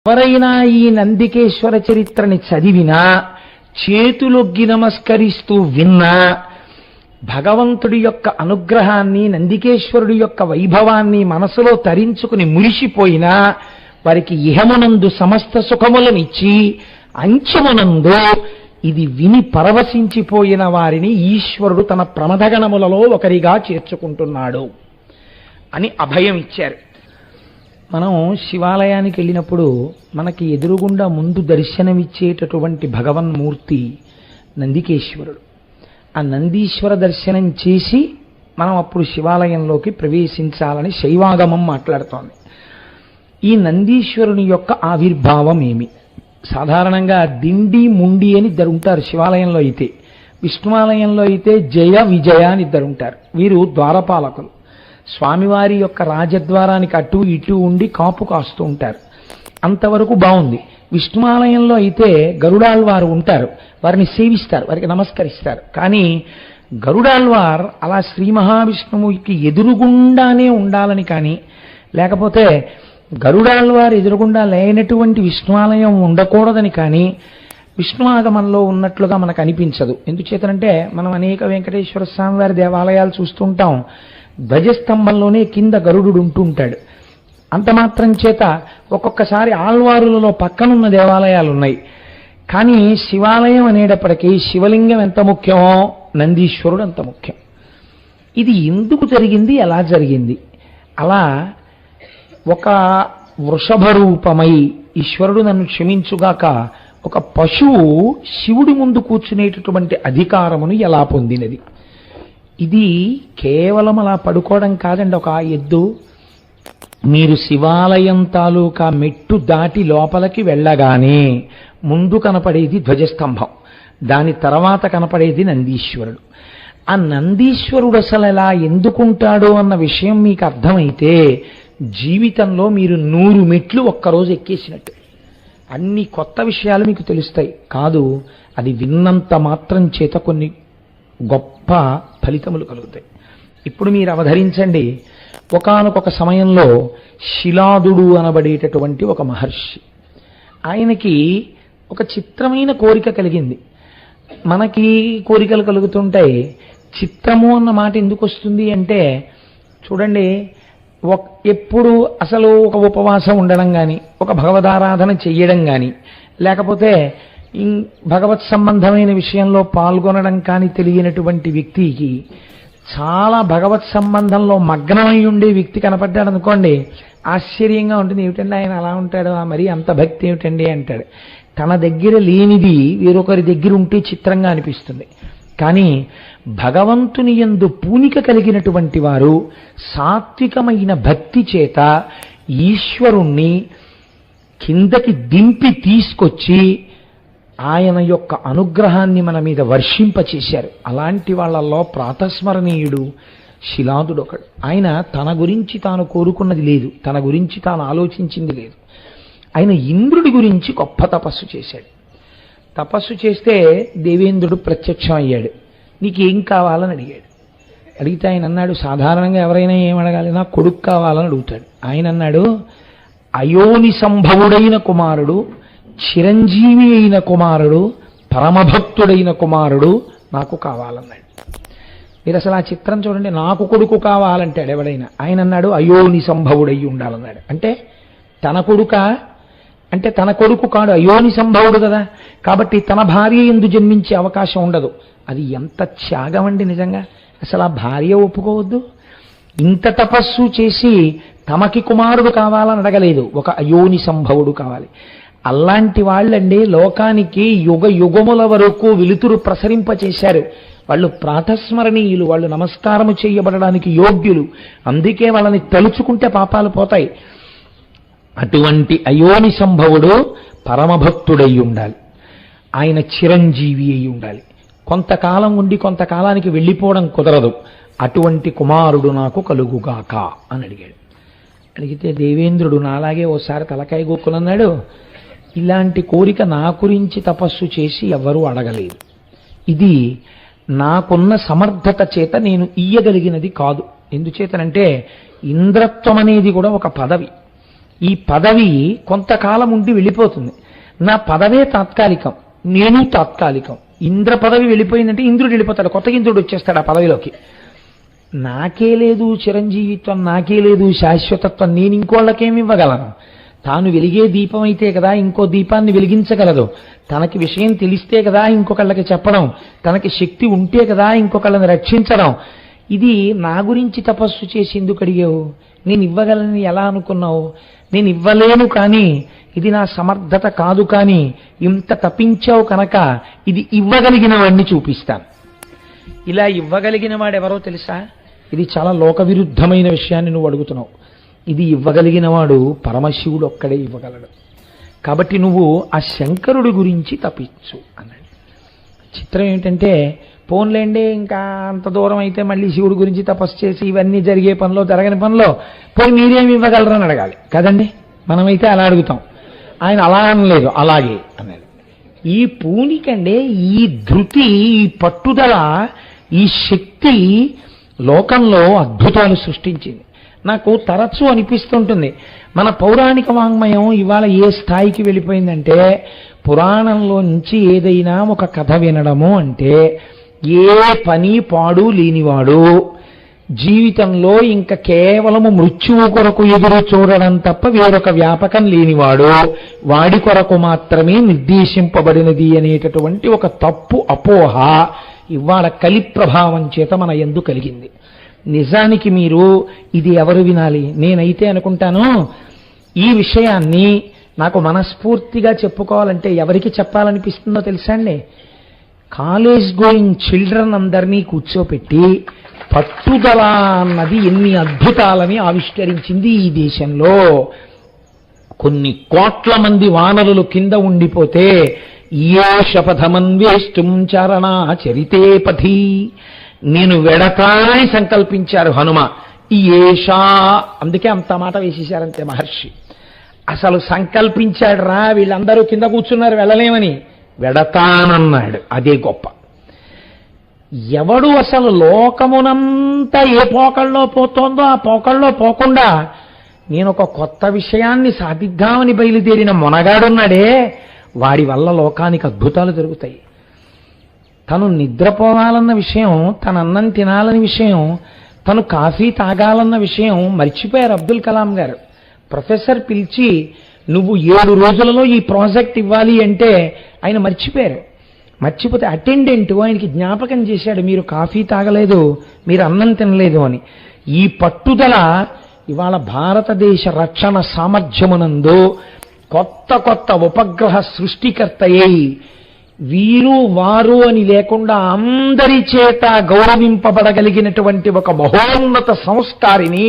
ఎవరైనా ఈ నందికేశ్వర చరిత్రని చదివినా, చేతులొగ్గి నమస్కరిస్తూ విన్నా, భగవంతుడి యొక్క అనుగ్రహాన్ని, నందికేశ్వరుడి యొక్క వైభవాన్ని మనసులో తరించుకుని మురిసిపోయినా వారికి ఇహమునందు సమస్త సుఖములనిచ్చి అంచమునందు ఇది విని పరవశించిపోయిన వారిని ఈశ్వరుడు తన ప్రమథగణములలో ఒకరిగా చేర్చుకుంటున్నాడు అని అభయం ఇచ్చారు. మనం శివాలయానికి వెళ్ళినప్పుడు మనకి ఎదురుగుండా ముందు దర్శనమిచ్చేటటువంటి భగవన్మూర్తి నందికేశ్వరుడు. ఆ నందీశ్వర దర్శనం చేసి మనం అప్పుడు శివాలయంలోకి ప్రవేశించాలని శైవాగమం మాట్లాడుతోంది. ఈ నందీశ్వరుని యొక్క ఆవిర్భావం ఏమి? సాధారణంగా దిండి ముండి అని ఇద్దరు ఉంటారు శివాలయంలో అయితే. విష్ణువాలయంలో అయితే జయ విజయ అని ఇద్దరు ఉంటారు. వీరు ద్వారపాలకులు. స్వామివారి యొక్క రాజద్వారానికి అటు ఇటు ఉండి కాపు కాస్తూ ఉంటారు. అంతవరకు బాగుంది. విష్ణువాలయంలో అయితే గరుడాళ్వారు ఉంటారు. వారిని సేవిస్తారు, వారికి నమస్కరిస్తారు. కానీ గరుడాళ్వార్ అలా శ్రీ మహావిష్ణువుకి ఎదురుగుండానే ఉండాలని కానీ, లేకపోతే గరుడాళ్వారు ఎదురుగుండా లేనటువంటి విష్ణువాలయం ఉండకూడదని కానీ విష్ణు ఆగమంలో ఉన్నట్లుగా మనకు అనిపించదు. ఎందుచేతనంటే మనం అనేక వెంకటేశ్వర స్వామి వారి దేవాలయాలు చూస్తుంటాం. ధ్వజస్తంభంలోనే కింద గరుడు ఉంటూ ఉంటాడు. అంత మాత్రం చేత ఒక్కొక్కసారి ఆళ్వారులలో పక్కనున్న దేవాలయాలు ఉన్నాయి. కానీ శివాలయం అనేటప్పటికీ శివలింగం ఎంత ముఖ్యమో నందీశ్వరుడు అంత ముఖ్యం. ఇది ఎందుకు జరిగింది, ఎలా జరిగింది? అలా ఒక వృషభ రూపమై ఈశ్వరుడు నన్ను క్షమించుగాక ఒక పశువు శివుడి ముందు కూర్చునేటటువంటి అధికారమును ఎలా పొందినది? ఇది కేవలం అలా పడుకోవడం కాదండి. ఒక ఎద్దు మీరు శివాలయం తాలూకా మెట్టు దాటి లోపలికి వెళ్ళగానే ముందు కనపడేది ధ్వజస్తంభం, దాని తర్వాత కనపడేది నందీశ్వరుడు. ఆ నందీశ్వరుడు అసలు ఎలా ఎందుకుంటాడో అన్న విషయం మీకు అర్థమైతే జీవితంలో మీరు 100 మెట్లు ఒక్కరోజు ఎక్కేసినట్టు. అన్ని కొత్త విషయాలు మీకు తెలుస్తాయి. కాదు, అది విన్నంత మాత్రం చేత కొన్ని గొప్ప ఫలితములు కలుగుతాయి. ఇప్పుడు మీరు అవధరించండి, ఒకానొక సమయంలో శిలాదుడు అనబడేటటువంటి ఒక మహర్షి, ఆయనకి ఒక చిత్రమైన కోరిక కలిగింది. మనకి కోరికలు కలుగుతుంటాయి. చిత్రము అన్న మాట ఎందుకు వస్తుంది అంటే, చూడండి, ఎప్పుడు అసలు ఒక ఉపవాసం ఉండడం కానీ, ఒక భగవదారాధన చెయ్యడం కానీ, లేకపోతే భగవత్ సంబంధమైన విషయంలో పాల్గొనడం కానీ తెలియనటువంటి వ్యక్తికి చాలా భగవత్ సంబంధంలో మగ్నమై ఉండే వ్యక్తి కనపడ్డాడు అనుకోండి, ఆశ్చర్యంగా ఉంటుంది. ఏమిటండి ఆయన అలా ఉంటాడు, మరి అంత భక్తి ఏమిటండి అంటాడు. తన దగ్గర లేనిది వేరొకరి దగ్గర ఉంటే చిత్రంగా అనిపిస్తుంది. కానీ భగవంతుని యందు పూనిక కలిగినటువంటి వారు సాత్వికమైన భక్తి చేత ఈశ్వరుణ్ణి కిందకి దింపి తీసుకొచ్చి ఆయన యొక్క అనుగ్రహాన్ని మన మీద వర్షింపచేశారు. అలాంటి వాళ్ళల్లో ప్రాతస్మరణీయుడు శిలాదుడు ఒకడు. ఆయన తన గురించి తాను కోరుకున్నది లేదు, తన గురించి తాను ఆలోచించింది లేదు. ఆయన ఇంద్రుడి గురించి గొప్ప తపస్సు చేశాడు. తపస్సు చేస్తే దేవేంద్రుడు ప్రత్యక్షం అయ్యాడు. నీకేం కావాలని అడిగాడు. అడిగితే ఆయన అన్నాడు, సాధారణంగా ఎవరైనా ఏం అడగాలి, నా కొడుకు కావాలని అడుగుతాడు. ఆయన అన్నాడు, అయోని సంభవుడైన కుమారుడు, చిరంజీవి అయిన కుమారుడు, పరమభక్తుడైన కుమారుడు నాకు కావాలన్నాడు. మీరు అసలు ఆ చిత్రం చూడండి. నాకు కొడుకు కావాలంటాడు ఎవడైనా. ఆయన అన్నాడు అయోని సంభవుడై ఉండాలన్నాడు. అంటే తన కొడుక అంటే తన కొడుకు కాడు, అయోని సంభవుడు కదా. కాబట్టి తన భార్య యందు జన్మించే అవకాశం ఉండదు. అది ఎంత త్యాగం అండి నిజంగా. అసలు ఆ భార్య ఒప్పుకోవద్దు. ఇంత తపస్సు చేసి తమకి కుమారుడు కావాలని అడగలేదు, ఒక అయోని సంభవుడు కావాలి. అలాంటి వాళ్ళండి లోకానికి యుగ యుగముల వరకు వెలుతురు ప్రసరింపచేశారు. వాళ్ళు ప్రాతస్మరణీయులు, వాళ్ళు నమస్కారము చేయబడడానికి యోగ్యులు. అందుకే వాళ్ళని తలుచుకుంటే పాపాలు పోతాయి. అటువంటి అయోని సంభవుడు పరమభక్తుడై ఉండాలి. ఆయన చిరంజీవి అయి ఉండాలి. కొంతకాలం ఉండి కొంతకాలానికి వెళ్ళిపోవడం కుదరదు. అటువంటి కుమారుడు నాకు కలుగుగాక అని అడిగాడు. అడిగితే దేవేంద్రుడు నాలాగే ఓసారి తలకాయ గోక్కునన్నాడు, ఇలాంటి కోరిక నా గురించి తపస్సు చేసి ఎవరూ అడగలేదు. ఇది నాకున్న సమర్థత చేత నేను ఇయ్యగలిగినది కాదు. ఎందుచేతనంటే ఇంద్రత్వం అనేది కూడా ఒక పదవి. ఈ పదవి కొంతకాలం ఉండి వెళ్ళిపోతుంది. నా పదవే తాత్కాలికం, నేను తాత్కాలికం. ఇంద్ర పదవి వెళ్ళిపోయిందంటే ఇంద్రుడు వెళ్ళిపోతాడు, కొత్త ఇంద్రుడు వచ్చేస్తాడు ఆ పదవిలోకి. నాకే లేదు చిరంజీవిత్వం, నాకే లేదు శాశ్వతత్వం, నేను ఇంకోళ్ళకేమి ఇవ్వగలను? తాను వెలిగే దీపం అయితే కదా ఇంకో దీపాన్ని వెలిగించగలదు. తనకి విషయం తెలిస్తే కదా ఇంకొకళ్ళకి చెప్పడం, తనకి శక్తి ఉంటే కదా ఇంకొకళ్ళని రక్షించడం. ఇది నా గురించి తపస్సు చేసి ఎందుకు అడిగావు? నేను ఇవ్వగలని ఎలా అనుకున్నావు? నేను ఇవ్వలేను, కానీ ఇది నా సమర్థత కాదు, కానీ ఇంత తప్పించావు కనుక ఇది ఇవ్వగలిగిన వాడిని చూపిస్తాను. ఇలా ఇవ్వగలిగిన వాడెవరో తెలుసా? ఇది చాలా లోక విరుద్ధమైన విషయాన్ని నువ్వు అడుగుతున్నావు. ఇది ఇవ్వగలిగిన వాడు పరమశివుడు ఒక్కడే ఇవ్వగలడు. కాబట్టి నువ్వు ఆ శంకరుడి గురించి తప్పించు అన్నాడు. చిత్రం ఏంటంటే, పోన్లేండి ఇంకా అంత దూరం అయితే మళ్ళీ శివుడి గురించి తపస్సు చేసి ఇవన్నీ జరిగే పనిలో జరగని పనిలో పోయి మీరేమి ఇవ్వగలరని అడగాలి కదండి. మనమైతే అలా అడుగుతాం, ఆయన అలా అనలేదు, అలాగే అన్నాడు. ఈ పూనికండే, ఈ ధృతి, ఈ పట్టుదల, ఈ శక్తి లోకంలో అద్భుతాలు సృష్టించింది. నాకు తరచూ అనిపిస్తుంటుంది, మన పౌరాణిక వాంగ్మయం ఇవాళ ఏ స్థాయికి వెళ్ళిపోయిందంటే, పురాణంలో నుంచి ఏదైనా ఒక కథ వినడము అంటే ఏ పని పాడు లేనివాడు, జీవితంలో ఇంకా కేవలము మృత్యువు కొరకు ఎదురు చూడడం తప్ప వేరొక వ్యాపకం లేనివాడు, వాడి కొరకు మాత్రమే నిర్దేశింపబడినది అనేటటువంటి ఒక తప్పు అపోహ ఇవాళ కలి ప్రభావం చేత మన యందు కలిగింది. నిజానికి మీరు ఇది ఎవరు వినాలి? నేనైతే అనుకుంటాను, ఈ విషయాన్ని నాకు మనస్ఫూర్తిగా చెప్పుకోవాలంటే ఎవరికి చెప్పాలనిపిస్తుందో తెలుసా అండి? కాలేజ్ గోయింగ్ చిల్డ్రన్ అందరినీ కూర్చోపెట్టి పట్టుదల అన్నది ఎన్ని అద్భుతాలని ఆవిష్కరించింది ఈ దేశంలో. కొన్ని కోట్ల మంది వానరులు కింద ఉండిపోతే ఏ శపథమన్వేష్టం చరణా చరితే పథి, నేను వెడతానని సంకల్పించారు హనుమ. ఈ ఏషా, అందుకే అంత మాట వేసేశారంతే మహర్షి. అసలు సంకల్పించాడు రా, వీళ్ళందరూ కింద కూర్చున్నారు వెళ్ళలేమని, వెడతానన్నాడు. అదే గొప్ప. ఎవడు అసలు లోకమునంతా ఏ పోకళ్ళలో పోతోందో ఆ పోకళ్ళలో పోకుండా నేను ఒక కొత్త విషయాన్ని సాధిద్దామని బయలుదేరిన మొనగాడున్నాడే, వాడి వల్ల లోకానికి అద్భుతాలు జరుగుతాయి. తను నిద్రపోవాలన్న విషయం, తన అన్నం తినాలని విషయం, తను కాఫీ తాగాలన్న విషయం మర్చిపోయారు అబ్దుల్ కలాం గారు. ప్రొఫెసర్ పిలిచి నువ్వు 7 రోజులలో ఈ ప్రాజెక్ట్ ఇవ్వాలి అంటే ఆయన మర్చిపోయారు. మర్చిపోతే అటెండెంట్ ఆయనకి జ్ఞాపకం చేశాడు, మీరు కాఫీ తాగలేదు, మీరు అన్నం తినలేదు అని. ఈ పట్టుదల ఇవాళ భారతదేశ రక్షణ సామర్థ్యమునందు కొత్త కొత్త ఉపగ్రహ సృష్టికర్తయ్యి, వీరు వారు అని లేకుండా అందరి చేత గౌరవింపబడగలిగినటువంటి ఒక మహోన్నత సంస్కారిని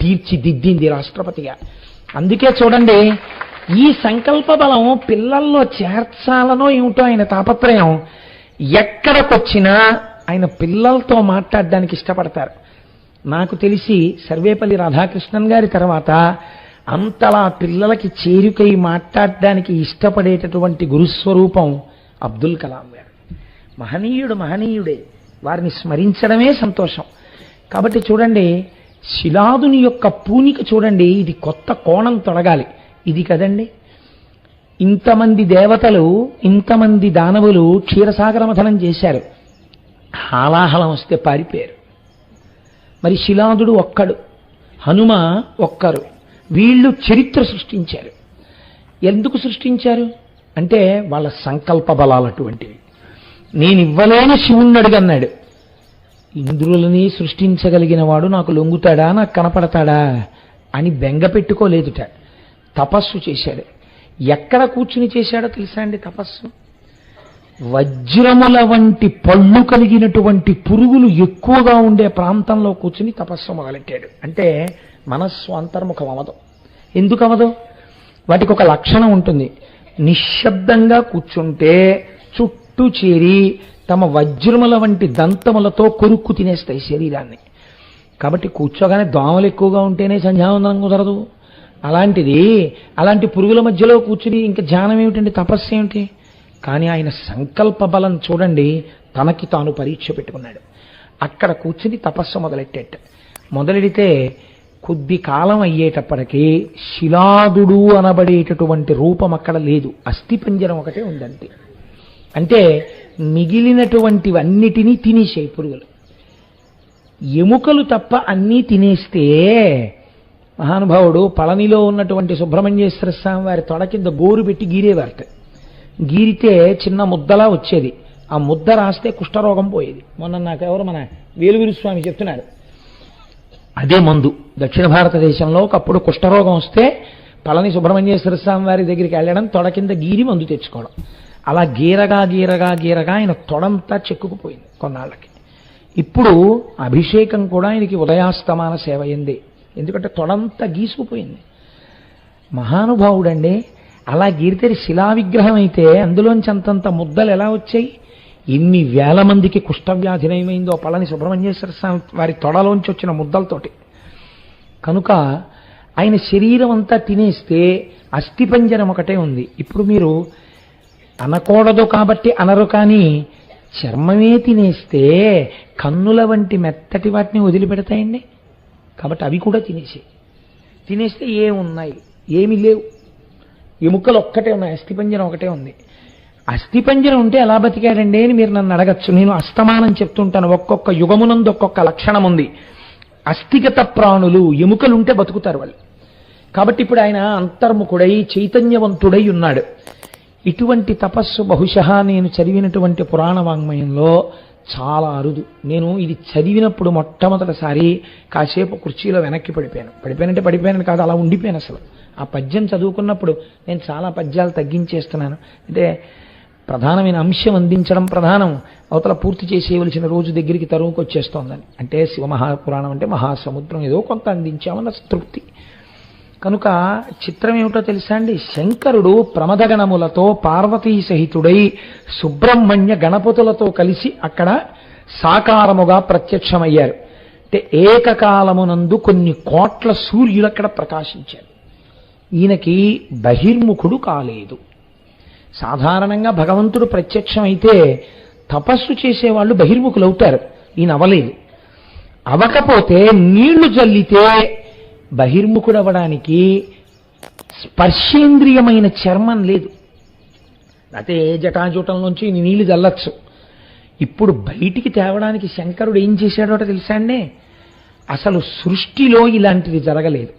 తీర్చిదిద్దింది రాష్ట్రపతిగా. అందుకే చూడండి, ఈ సంకల్ప బలం పిల్లల్లో చేర్చాలనో ఏమిటో ఆయన తాపత్రయం. ఎక్కడికొచ్చినా ఆయన పిల్లలతో మాట్లాడడానికి ఇష్టపడతారు. నాకు తెలిసి సర్వేపల్లి రాధాకృష్ణన్ గారి తర్వాత అంతలా పిల్లలకి చేరుకై మాట్లాడడానికి ఇష్టపడేటటువంటి గురుస్వరూపం అబ్దుల్ కలాం గారు. మహనీయుడు మహనీయుడే, వారిని స్మరించడమే సంతోషం. కాబట్టి చూడండి, శిలాదుని యొక్క పూనిక చూడండి, ఇది కొత్త కోణం తొలగాలి. ఇది కదండి, ఇంతమంది దేవతలు, ఇంతమంది దానవులు క్షీరసాగర మథనం చేశారు, హాలాహలం వస్తే పారిపోయారు. మరి శిలాదుడు ఒక్కడు, హనుమ ఒక్కరు, వీళ్ళు చరిత్ర సృష్టించారు. ఎందుకు సృష్టించారు అంటే వాళ్ళ సంకల్ప బలాలు అటువంటివి. నేను ఇవ్వలేని శివుణ్ణి అడుగన్నాడు. ఇంద్రులని సృష్టించగలిగిన వాడు నాకు లొంగుతాడా, నాకు కనపడతాడా అని బెంగ పెట్టుకోలేదుట. తపస్సు చేశాడు. ఎక్కడ కూర్చుని చేశాడో తెలుసా అండి తపస్సు? వజ్రముల వంటి పళ్ళు కలిగినటువంటి పురుగులు ఎక్కువగా ఉండే ప్రాంతంలో కూర్చుని తపస్సు మొదలెట్టాడు. అంటే మనస్సు అంతర్ముఖం అవ్వదు. ఎందుకు అవ్వదు? వాటికి ఒక లక్షణం ఉంటుంది. నిశ్శబ్దంగా కూర్చుంటే చుట్టూ చేరి తమ వజ్రముల వంటి దంతములతో కొరుక్కు తినేస్తాయి శరీరాన్ని. కాబట్టి కూర్చోగానే దోమలు ఎక్కువగా ఉంటేనే సంధ్యావందనం కుదరదు. అలాంటిది అలాంటి పురుగుల మధ్యలో కూర్చుని ఇంకా ధ్యానం ఏమిటండి, తపస్సు ఏమిటి? కానీ ఆయన సంకల్ప బలం చూడండి, తనకి తాను పరీక్ష పెట్టుకున్నాడు. అక్కడ కూర్చుని తపస్సు మొదలెట్టేట. మొదలెడితే కొద్ది కాలం అయ్యేటప్పటికీ శిలాదుడు అనబడేటటువంటి రూపం అక్కడ లేదు, అస్థిపంజరం ఒకటే ఉందంతే. అంటే మిగిలినటువంటివన్నిటినీ తినేసాయి పురుగులు. ఎముకలు తప్ప అన్నీ తినేస్తే మహానుభావుడు పళనిలో ఉన్నటువంటి సుబ్రహ్మణ్యేశ్వర స్వామి వారి తొడ కింద గోరు పెట్టి గీరేవారట. గీరితే చిన్న ముద్దలా వచ్చేది, ఆ ముద్ద రాస్తే కుష్ఠరోగం పోయేది. మొన్న నాకెవరు మన వేలుగురు స్వామి చెప్తున్నారు, అదే మందు. దక్షిణ భారతదేశంలో ఒకప్పుడు కుష్ఠరోగం వస్తే పళని సుబ్రహ్మణ్యేశ్వర స్వామి వారి దగ్గరికి వెళ్ళడం, తొడ కింద గీరి మందు తెచ్చుకోవడం. అలా గీరగా గీరగా గీరగా ఆయన తొడంతా చెక్కుకుపోయింది కొన్నాళ్ళకి. ఇప్పుడు అభిషేకం కూడా ఆయనకి ఉదయాస్తమాన సేవ అయింది, ఎందుకంటే తొడంతా గీసుకుపోయింది. మహానుభావుడండి. అలా గీరితే శిలా విగ్రహం అయితే అందులోంచి అంతంత ముద్దలు ఎలా వచ్చాయి? ఎన్ని వేల మందికి కుష్ఠవ్యాధి నయమైందో పళని సుబ్రహ్మణ్యేశ్వర స్వామి వారి తొడలోంచి వచ్చిన ముద్దలతోటి. కనుక ఆయన శరీరం అంతా తినేస్తే అస్థిపంజరం ఒకటే ఉంది. ఇప్పుడు మీరు అనకూడదు కాబట్టి అనరు, కానీ చర్మమే తినేస్తే కన్నుల వంటి మెత్తటి వాటిని వదిలిపెడతాయండి. కాబట్టి అవి కూడా తినేస్తే ఏమున్నాయి? ఏమీ లేవు. ఎముకలు ఒక్కటే ఉన్నాయి, అస్థిపంజరం ఒకటే ఉంది. అస్థిపంజరం ఉంటే ఎలా బతికాడండి అని మీరు నన్ను అడగచ్చు. నేను అస్తమానం చెప్తుంటాను, ఒక్కొక్క యుగమునందు ఒక్కొక్క లక్షణం ఉంది. అస్థిగత ప్రాణులు, ఎముకలుంటే బతుకుతారు వాళ్ళు. కాబట్టి ఇప్పుడు ఆయన అంతర్ముఖుడై చైతన్యవంతుడై ఉన్నాడు. ఇటువంటి తపస్సు బహుశಃ నేను చదివినటువంటి పురాణ వాంగ్మయంలో చాలా అరుదు. నేను ఇది చదివినప్పుడు మొట్టమొదటిసారి కాసేపు కుర్చీలో వెనక్కి పడిపోయానంటే కాదు, అలా ఉండిపోయాను. అసలు ఆ పద్యం చదువుకున్నప్పుడు నేను చాలా పద్యాలు తగ్గించేస్తున్నాను. అంటే ప్రధానమైన అంశం అందించడం ప్రధానం, అవతల పూర్తి చేసేయవలసిన రోజు దగ్గరికి తరువుకు వచ్చేస్తోందని. అంటే శివమహాపురాణం అంటే మహాసముద్రం, ఏదో కొంత అందించామన్న తృప్తి. కనుక చిత్రం ఏమిటో తెలుసా అండి? శంకరుడు ప్రమదగణములతో పార్వతీ సహితుడై సుబ్రహ్మణ్య గణపతులతో కలిసి అక్కడ సాకారముగా ప్రత్యక్షమయ్యారు. అంటే ఏకకాలమునందు కొన్ని కోట్ల సూర్యులు అక్కడ ప్రకాశించారు. ఈయనకి బహిర్ముఖుడు కాలేదు. సాధారణంగా భగవంతుడు ప్రత్యక్షమైతే తపస్సు చేసేవాళ్ళు బహిర్ముఖులు అవుతారు, ఈయన అవలేదు. అవకపోతే నీళ్లు జల్లితే బహిర్ముఖుడవడానికి స్పర్శేంద్రియమైన చర్మం లేదు. అయితే జటాజూటం నుంచి నీళ్లు జల్లచ్చు. ఇప్పుడు బయటికి తేవడానికి శంకరుడు ఏం చేశాడో తెలుసా అండి? అసలు సృష్టిలో ఇలాంటిది జరగలేదు.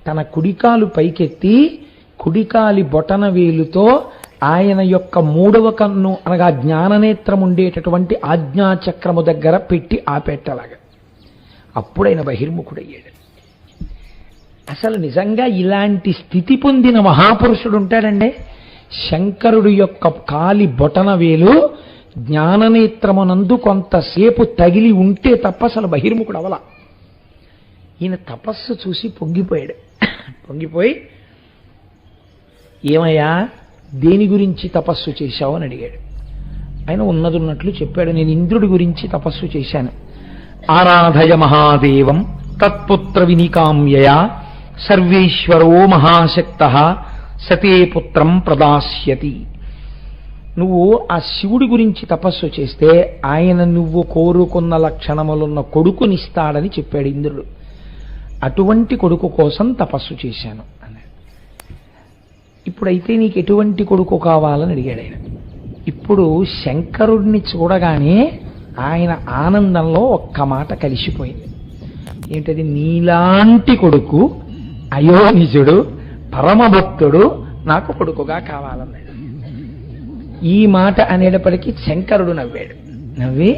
తన కుడికాలు పైకెత్తి కుడికాలి బొటన వేలుతో ఆయన యొక్క మూడవ కన్ను అనగా జ్ఞాననేత్రం ఉండేటటువంటి ఆజ్ఞాచక్రము దగ్గర పెట్టి ఆపెట్టలాగా అప్పుడైన బహిర్ముఖుడయ్యాడు. అసలు నిజంగా ఇలాంటి స్థితి పొందిన మహాపురుషుడు ఉంటాడండి. శంకరుడు యొక్క కాలి బొటన వేలు జ్ఞాననేత్రమునందు కొంతసేపు తగిలి ఉంటే తప్ప అసలు బహిర్ముఖుడు అవల. ఈయన తపస్సు చూసి పొంగిపోయాడు. పొంగిపోయి, ఏమయ్యా దేని గురించి తపస్సు చేశావు అని అడిగాడు. ఆయన ఉన్నదున్నట్లు చెప్పాడు, నేను ఇంద్రుడి గురించి తపస్సు చేశాను. ఆరాధయ మహాదేవం తత్పుత్ర వినికామ్యయా సర్వేశ్వరో మహాశక్తః సతే పుత్రం ప్రదాస్యతి. నువ్వు ఆ శివుడి గురించి తపస్సు చేస్తే ఆయన నువ్వు కోరుకున్న లక్షణములున్న కొడుకునిస్తాడని చెప్పాడు ఇంద్రుడు. అటువంటి కొడుకు కోసం తపస్సు చేశాను అన్నాడు. ఇప్పుడైతే నీకు ఎటువంటి కొడుకు కావాలని అడిగాడు ఆయన. ఇప్పుడు శంకరుడిని చూడగానే ఆయన ఆనందంలో ఒక్క మాట కలిసిపోయింది. ఏంటది? నీలాంటి కొడుకు, అయోనిజుడు, పరమభక్తుడు నాకు కొడుకుగా కావాలన్నాడు. ఈ మాట అనేటప్పటికీ శంకరుడు నవ్వాడు. నవ్వి,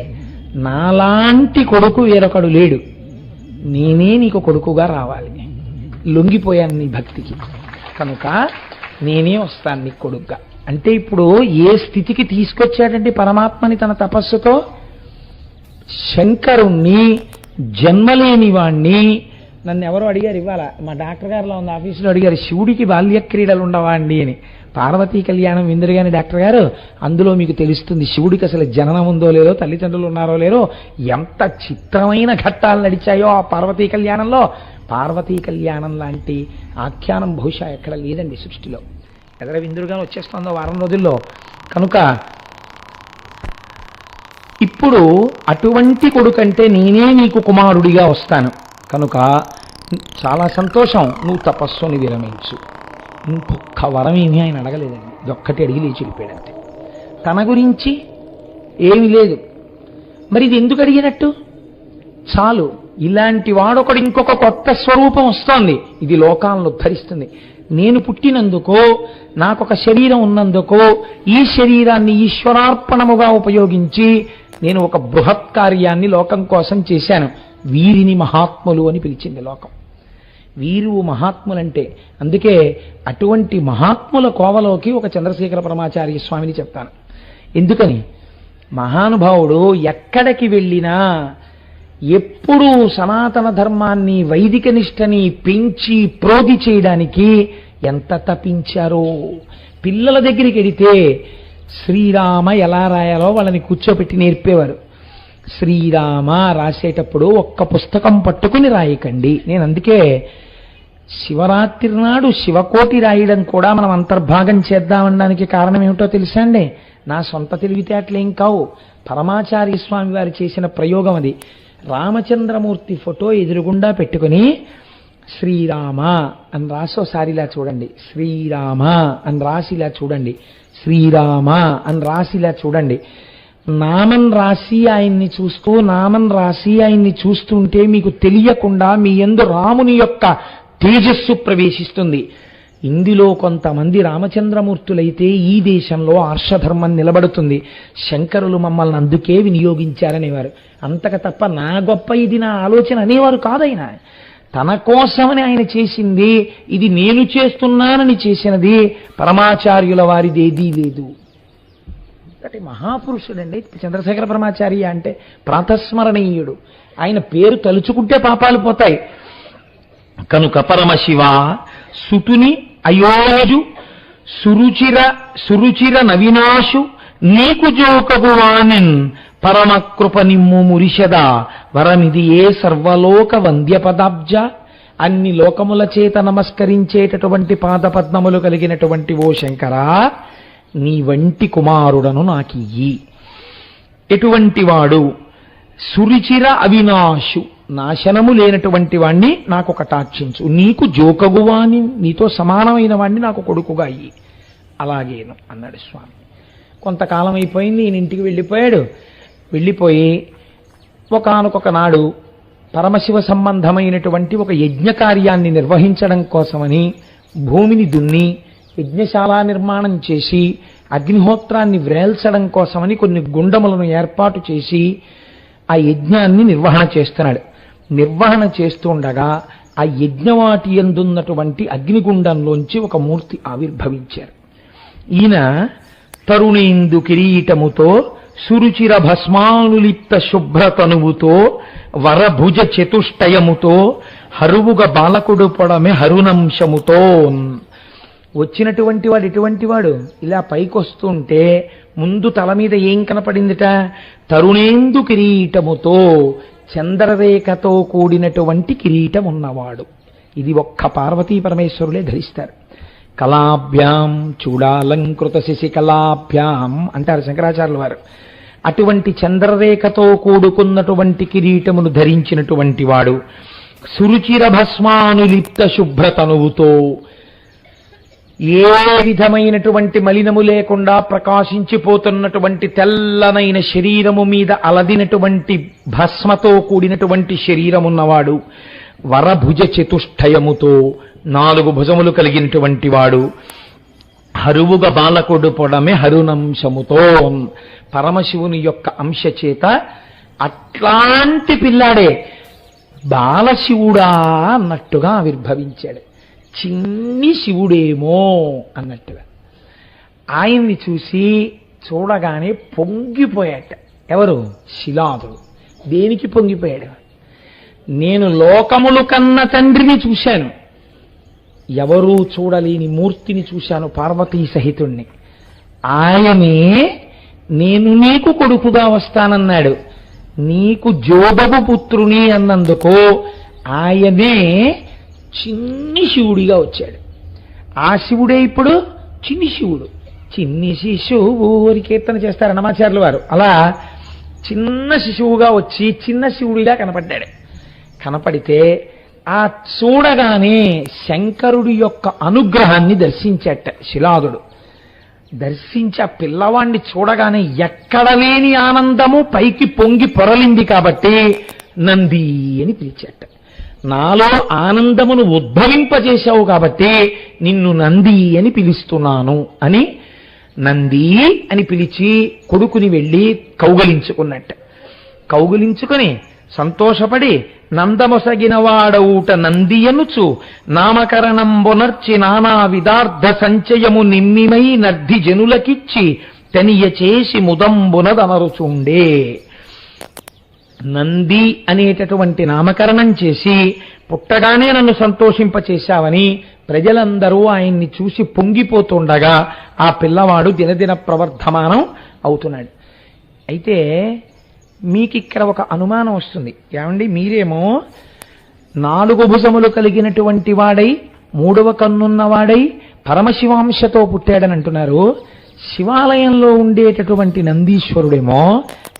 నాలాంటి కొడుకు వేరొకడు లేడు, నేనే నీకు కొడుకుగా రావాలి. లొంగిపోయాను నీ భక్తికి, కనుక నేనే వస్తాను నీకు కొడుకుగా. అంటే ఇప్పుడు ఏ స్థితికి తీసుకొచ్చాడంటే పరమాత్మని తన తపస్సుతో, శంకరుణ్ణి జన్మలేని వాణ్ణి. నన్ను ఎవరో అడిగారు ఇవాళ, మా డాక్టర్ గారిలో ఉన్న ఆఫీసులో అడిగారు, శివుడికి బాల్య క్రీడలు ఉండవా అండి అని. పార్వతీ కళ్యాణం విందురు గాని డాక్టర్ గారు, అందులో మీకు తెలుస్తుంది శివుడికి అసలు జననం ఉందో లేదో, తల్లిదండ్రులు ఉన్నారో లేరో, ఎంత చిత్రమైన ఘట్టాలు నడిచాయో ఆ పార్వతీ కళ్యాణంలో. పార్వతీ కళ్యాణం లాంటి ఆఖ్యానం బహుశా ఎక్కడ లేదండి సృష్టిలో. ఎదర విందురుగానే వచ్చేస్తుందో వారం రోజుల్లో. కనుక ఇప్పుడు అటువంటి కొడుకంటే నేనే నీకు కుమారుడిగా వస్తాను, కనుక చాలా సంతోషం, నువ్వు తపస్సుని విరమించు. ఇంకొక వరం ఏమీ ఆయన అడగలేదండి, ఇదొక్కటి అడిగి లేచి వెళ్ళిపోయాడంతే. తన గురించి ఏమీ లేదు. మరి ఇది ఎందుకు అడిగినట్టు? చాలు, ఇలాంటి వాడొకడు ఇంకొక కొత్త స్వరూపం వస్తోంది, ఇది లోకాలను ఉద్ధరిస్తుంది. నేను పుట్టినందుకో, నాకొక శరీరం ఉన్నందుకో, ఈ శరీరాన్ని ఈశ్వరార్పణముగా ఉపయోగించి నేను ఒక బృహత్ కార్యాన్ని లోకం కోసం చేశాను. వీరిని మహాత్ములు అని పిలిచింది లోకం. వీరు మహాత్ములంటే, అందుకే అటువంటి మహాత్ముల కోవలోకి ఒక చంద్రశేఖర పరమాచార్య స్వామిని చెప్తాను. ఎందుకని? మహానుభావుడు ఎక్కడికి వెళ్ళినా ఎప్పుడూ సనాతన ధర్మాన్ని, వైదిక నిష్టని పెంచి ప్రోధి చేయడానికి ఎంత తపించారో. పిల్లల దగ్గరికి వెడితే శ్రీరామ ఎలా రాయాలో వాళ్ళని కూర్చోబెట్టి నేర్పేవారు. శ్రీరామ రాసేటప్పుడు ఒక్క పుస్తకం పట్టుకుని రాయకండి. నేను అందుకే శివరాత్రి నాడు శివకోటి రాయడం కూడా మనం అంతర్భాగం చేద్దామనడానికి కారణం ఏమిటో తెలుసా అండి? నా సొంత తెలివితేటలేం కావు, పరమాచార్య స్వామి వారు చేసిన ప్రయోగం అది. రామచంద్రమూర్తి ఫోటో ఎదురుగుండా పెట్టుకుని శ్రీరామ అని రాసి ఒకసారి ఇలా చూడండి, శ్రీరామ అని రాసి ఇలా చూడండి, శ్రీరామ అని రాసి ఇలా చూడండి. నామం రాసి ఆయన్ని చూస్తుంటే మీకు తెలియకుండా మీ యందు రాముని యొక్క తేజస్సు ప్రవేశిస్తుంది. ఇందులో కొంతమంది రామచంద్రమూర్తులైతే ఈ దేశంలో ఆర్షధర్మం నిలబడుతుంది. శంకరులు మమ్మల్ని అందుకే వినియోగించారనేవారు. అంతక తప్ప నా గొప్ప ఇది నా ఆలోచన అనేవారు కాదైనా. తన కోసమని ఆయన చేసింది, ఇది నేను చేస్తున్నానని చేసినది. పరమాచార్యుల వారిదేదీ లేదు. అంటే మహాపురుషుడండి చంద్రశేఖర పరమాచార్య అంటే, ప్రాతస్మరణీయుడు. ఆయన పేరు తలుచుకుంటే పాపాలు పోతాయి. కనుక పరమశివ సుతుని అయోజు సురుచిర నవినాశు నీకు జోకగు వాణిన్ పరమ కృప నిమ్ము మురిషద వరమిది ఏ సర్వలోక వంద్యపదాబ్జ. అన్ని లోకముల చేత నమస్కరించేటటువంటి పాదపద్మములు కలిగినటువంటి ఓ శంకరా, నీ వంటి కుమారుడను నాకియ్యి. ఎటువంటి వాడు? సురుచిర అవినాశు, నాశనము లేనటువంటి వాణ్ణి నాకు కటాక్షించు. నీకు జోకగువాని, నీతో సమానమైన వాణ్ణి నాకు కొడుకుగా అయ్యి. అలాగేను అన్నాడు స్వామి. కొంతకాలం అయిపోయింది, ఈయన ఇంటికి వెళ్ళిపోయాడు. వెళ్ళిపోయి ఒకానొక నాడు పరమశివ సంబంధమైనటువంటి ఒక యజ్ఞకార్యాన్ని నిర్వహించడం కోసమని భూమిని దున్ని యజ్ఞశాల నిర్మాణం చేసి అగ్నిహోత్రాన్ని వ్రేల్చడం కోసమని కొన్ని గుండములను ఏర్పాటు చేసి ఆ యజ్ఞాన్ని నిర్వహణ చేస్తున్నాడు. నిర్వహణ చేస్తుండగా ఆ యజ్ఞవాటి యందున్నటువంటి అగ్నిగుండంలోంచి ఒక మూర్తి ఆవిర్భవించారు. ఈయన తరుణేందు కిరీటముతో సురుచిర భస్మానులిప్త శుభ్రతనువుతో వరభుజ చతుష్టయముతో హరువుగ బాలకుడు పొడమె హరునంశముతో. వచ్చినటువంటి వాడు ఎటువంటి వాడు? ఇలా పైకొస్తుంటే ముందు తల మీద ఏం కనపడిందిట? తరుణేందు కిరీటముతో, చంద్రరేఖతో కూడినటువంటి కిరీటం ఉన్నవాడు. ఇది ఒక్క పార్వతీ పరమేశ్వరులే ధరిస్తారు. కళాభ్యాం చూడాలంకృత శశికళాభ్యాం అంటారు శంకరాచార్యుల వారు. అటువంటి చంద్రరేఖతో కూడుకున్నటువంటి కిరీటమును ధరించినటువంటి వాడు, సురుచిర భస్మానులిప్త శుభ్రతనువుతో, ఏ విధమైనటువంటి మలినము లేకుండా ప్రకాశించిపోతున్నటువంటి తెల్లనైన శరీరము మీద అలదినటువంటి భస్మతో కూడినటువంటి శరీరమున్నవాడు, వరభుజ చతుష్టయముతో 4 భుజములు కలిగినటువంటి వాడు, హరువుగ బాలకుడు పొడమే హరునంశముతో, పరమశివుని యొక్క అంశ చేత అట్లాంటి పిల్లాడే బాలశివుడా అన్నట్టుగా ఆవిర్భవించాడు. చిన్ని శివుడేమో అన్నట్టుగా ఆయన్ని చూడగానే పొంగిపోయాట. ఎవరు? శిలాదుడు. దేనికి పొంగిపోయాడు? నేను లోకములు కన్న తండ్రిని చూశాను, ఎవరూ చూడలేని మూర్తిని చూశాను, పార్వతీ సహితుణ్ణి. ఆయనే నేను నీకు కొడుకుగా వస్తానన్నాడు. నీకు జోబగు పుత్రుని అన్నందుకు ఆయనే చిన్ని శివుడిగా వచ్చాడు. ఆ శివుడే ఇప్పుడు చిన్ని శివుడు. చిన్ని శిశువు ఊరి కీర్తన చేస్తారు అన్నమాచార్యుల వారు. అలా చిన్న శిశువుగా వచ్చి చిన్న శివుడిగా కనపడ్డాడు. కనపడితే ఆ చూడగానే శంకరుడి యొక్క అనుగ్రహాన్ని దర్శించట శిలాదుడు. దర్శించి ఆ పిల్లవాణ్ణి చూడగానే ఎక్కడ లేని ఆనందము పైకి పొంగి పొరలింది కాబట్టి నంది అని పిలిచాట. నాలో ఆనందమును ఉద్భవింపజేశావు కాబట్టి నిన్ను నంది అని పిలుస్తున్నాను అని నంది అని పిలిచి కొడుకుని వెళ్ళి కౌగలించుకున్నట్ట. కౌగలించుకుని సంతోషపడి నందమొసగిన వాడవుట నంది అనుచు నామకరణంబునర్చి నానా విదార్థ సంచయము నిమ్మిమై నర్ధి జనులకిచ్చి తనియ చేసి ముదంబునదనరుచుండే. నంది అనేటటువంటి నామకరణం చేసి పుట్టగానే నన్ను సంతోషింపచేశావని ప్రజలందరూ ఆయన్ని చూసి పొంగిపోతుండగా ఆ పిల్లవాడు దినదిన ప్రవర్ధమానం అవుతున్నాడు. అయితే మీకిక్కడ ఒక అనుమానం వస్తుంది. ఏమండి, మీరేమో 4 భుజములు కలిగినటువంటి వాడై 3వ కన్నున్నవాడై పరమశివాంశతో పుట్టాడని అంటున్నారు. శివాలయంలో ఉండేటటువంటి నందీశ్వరుడేమో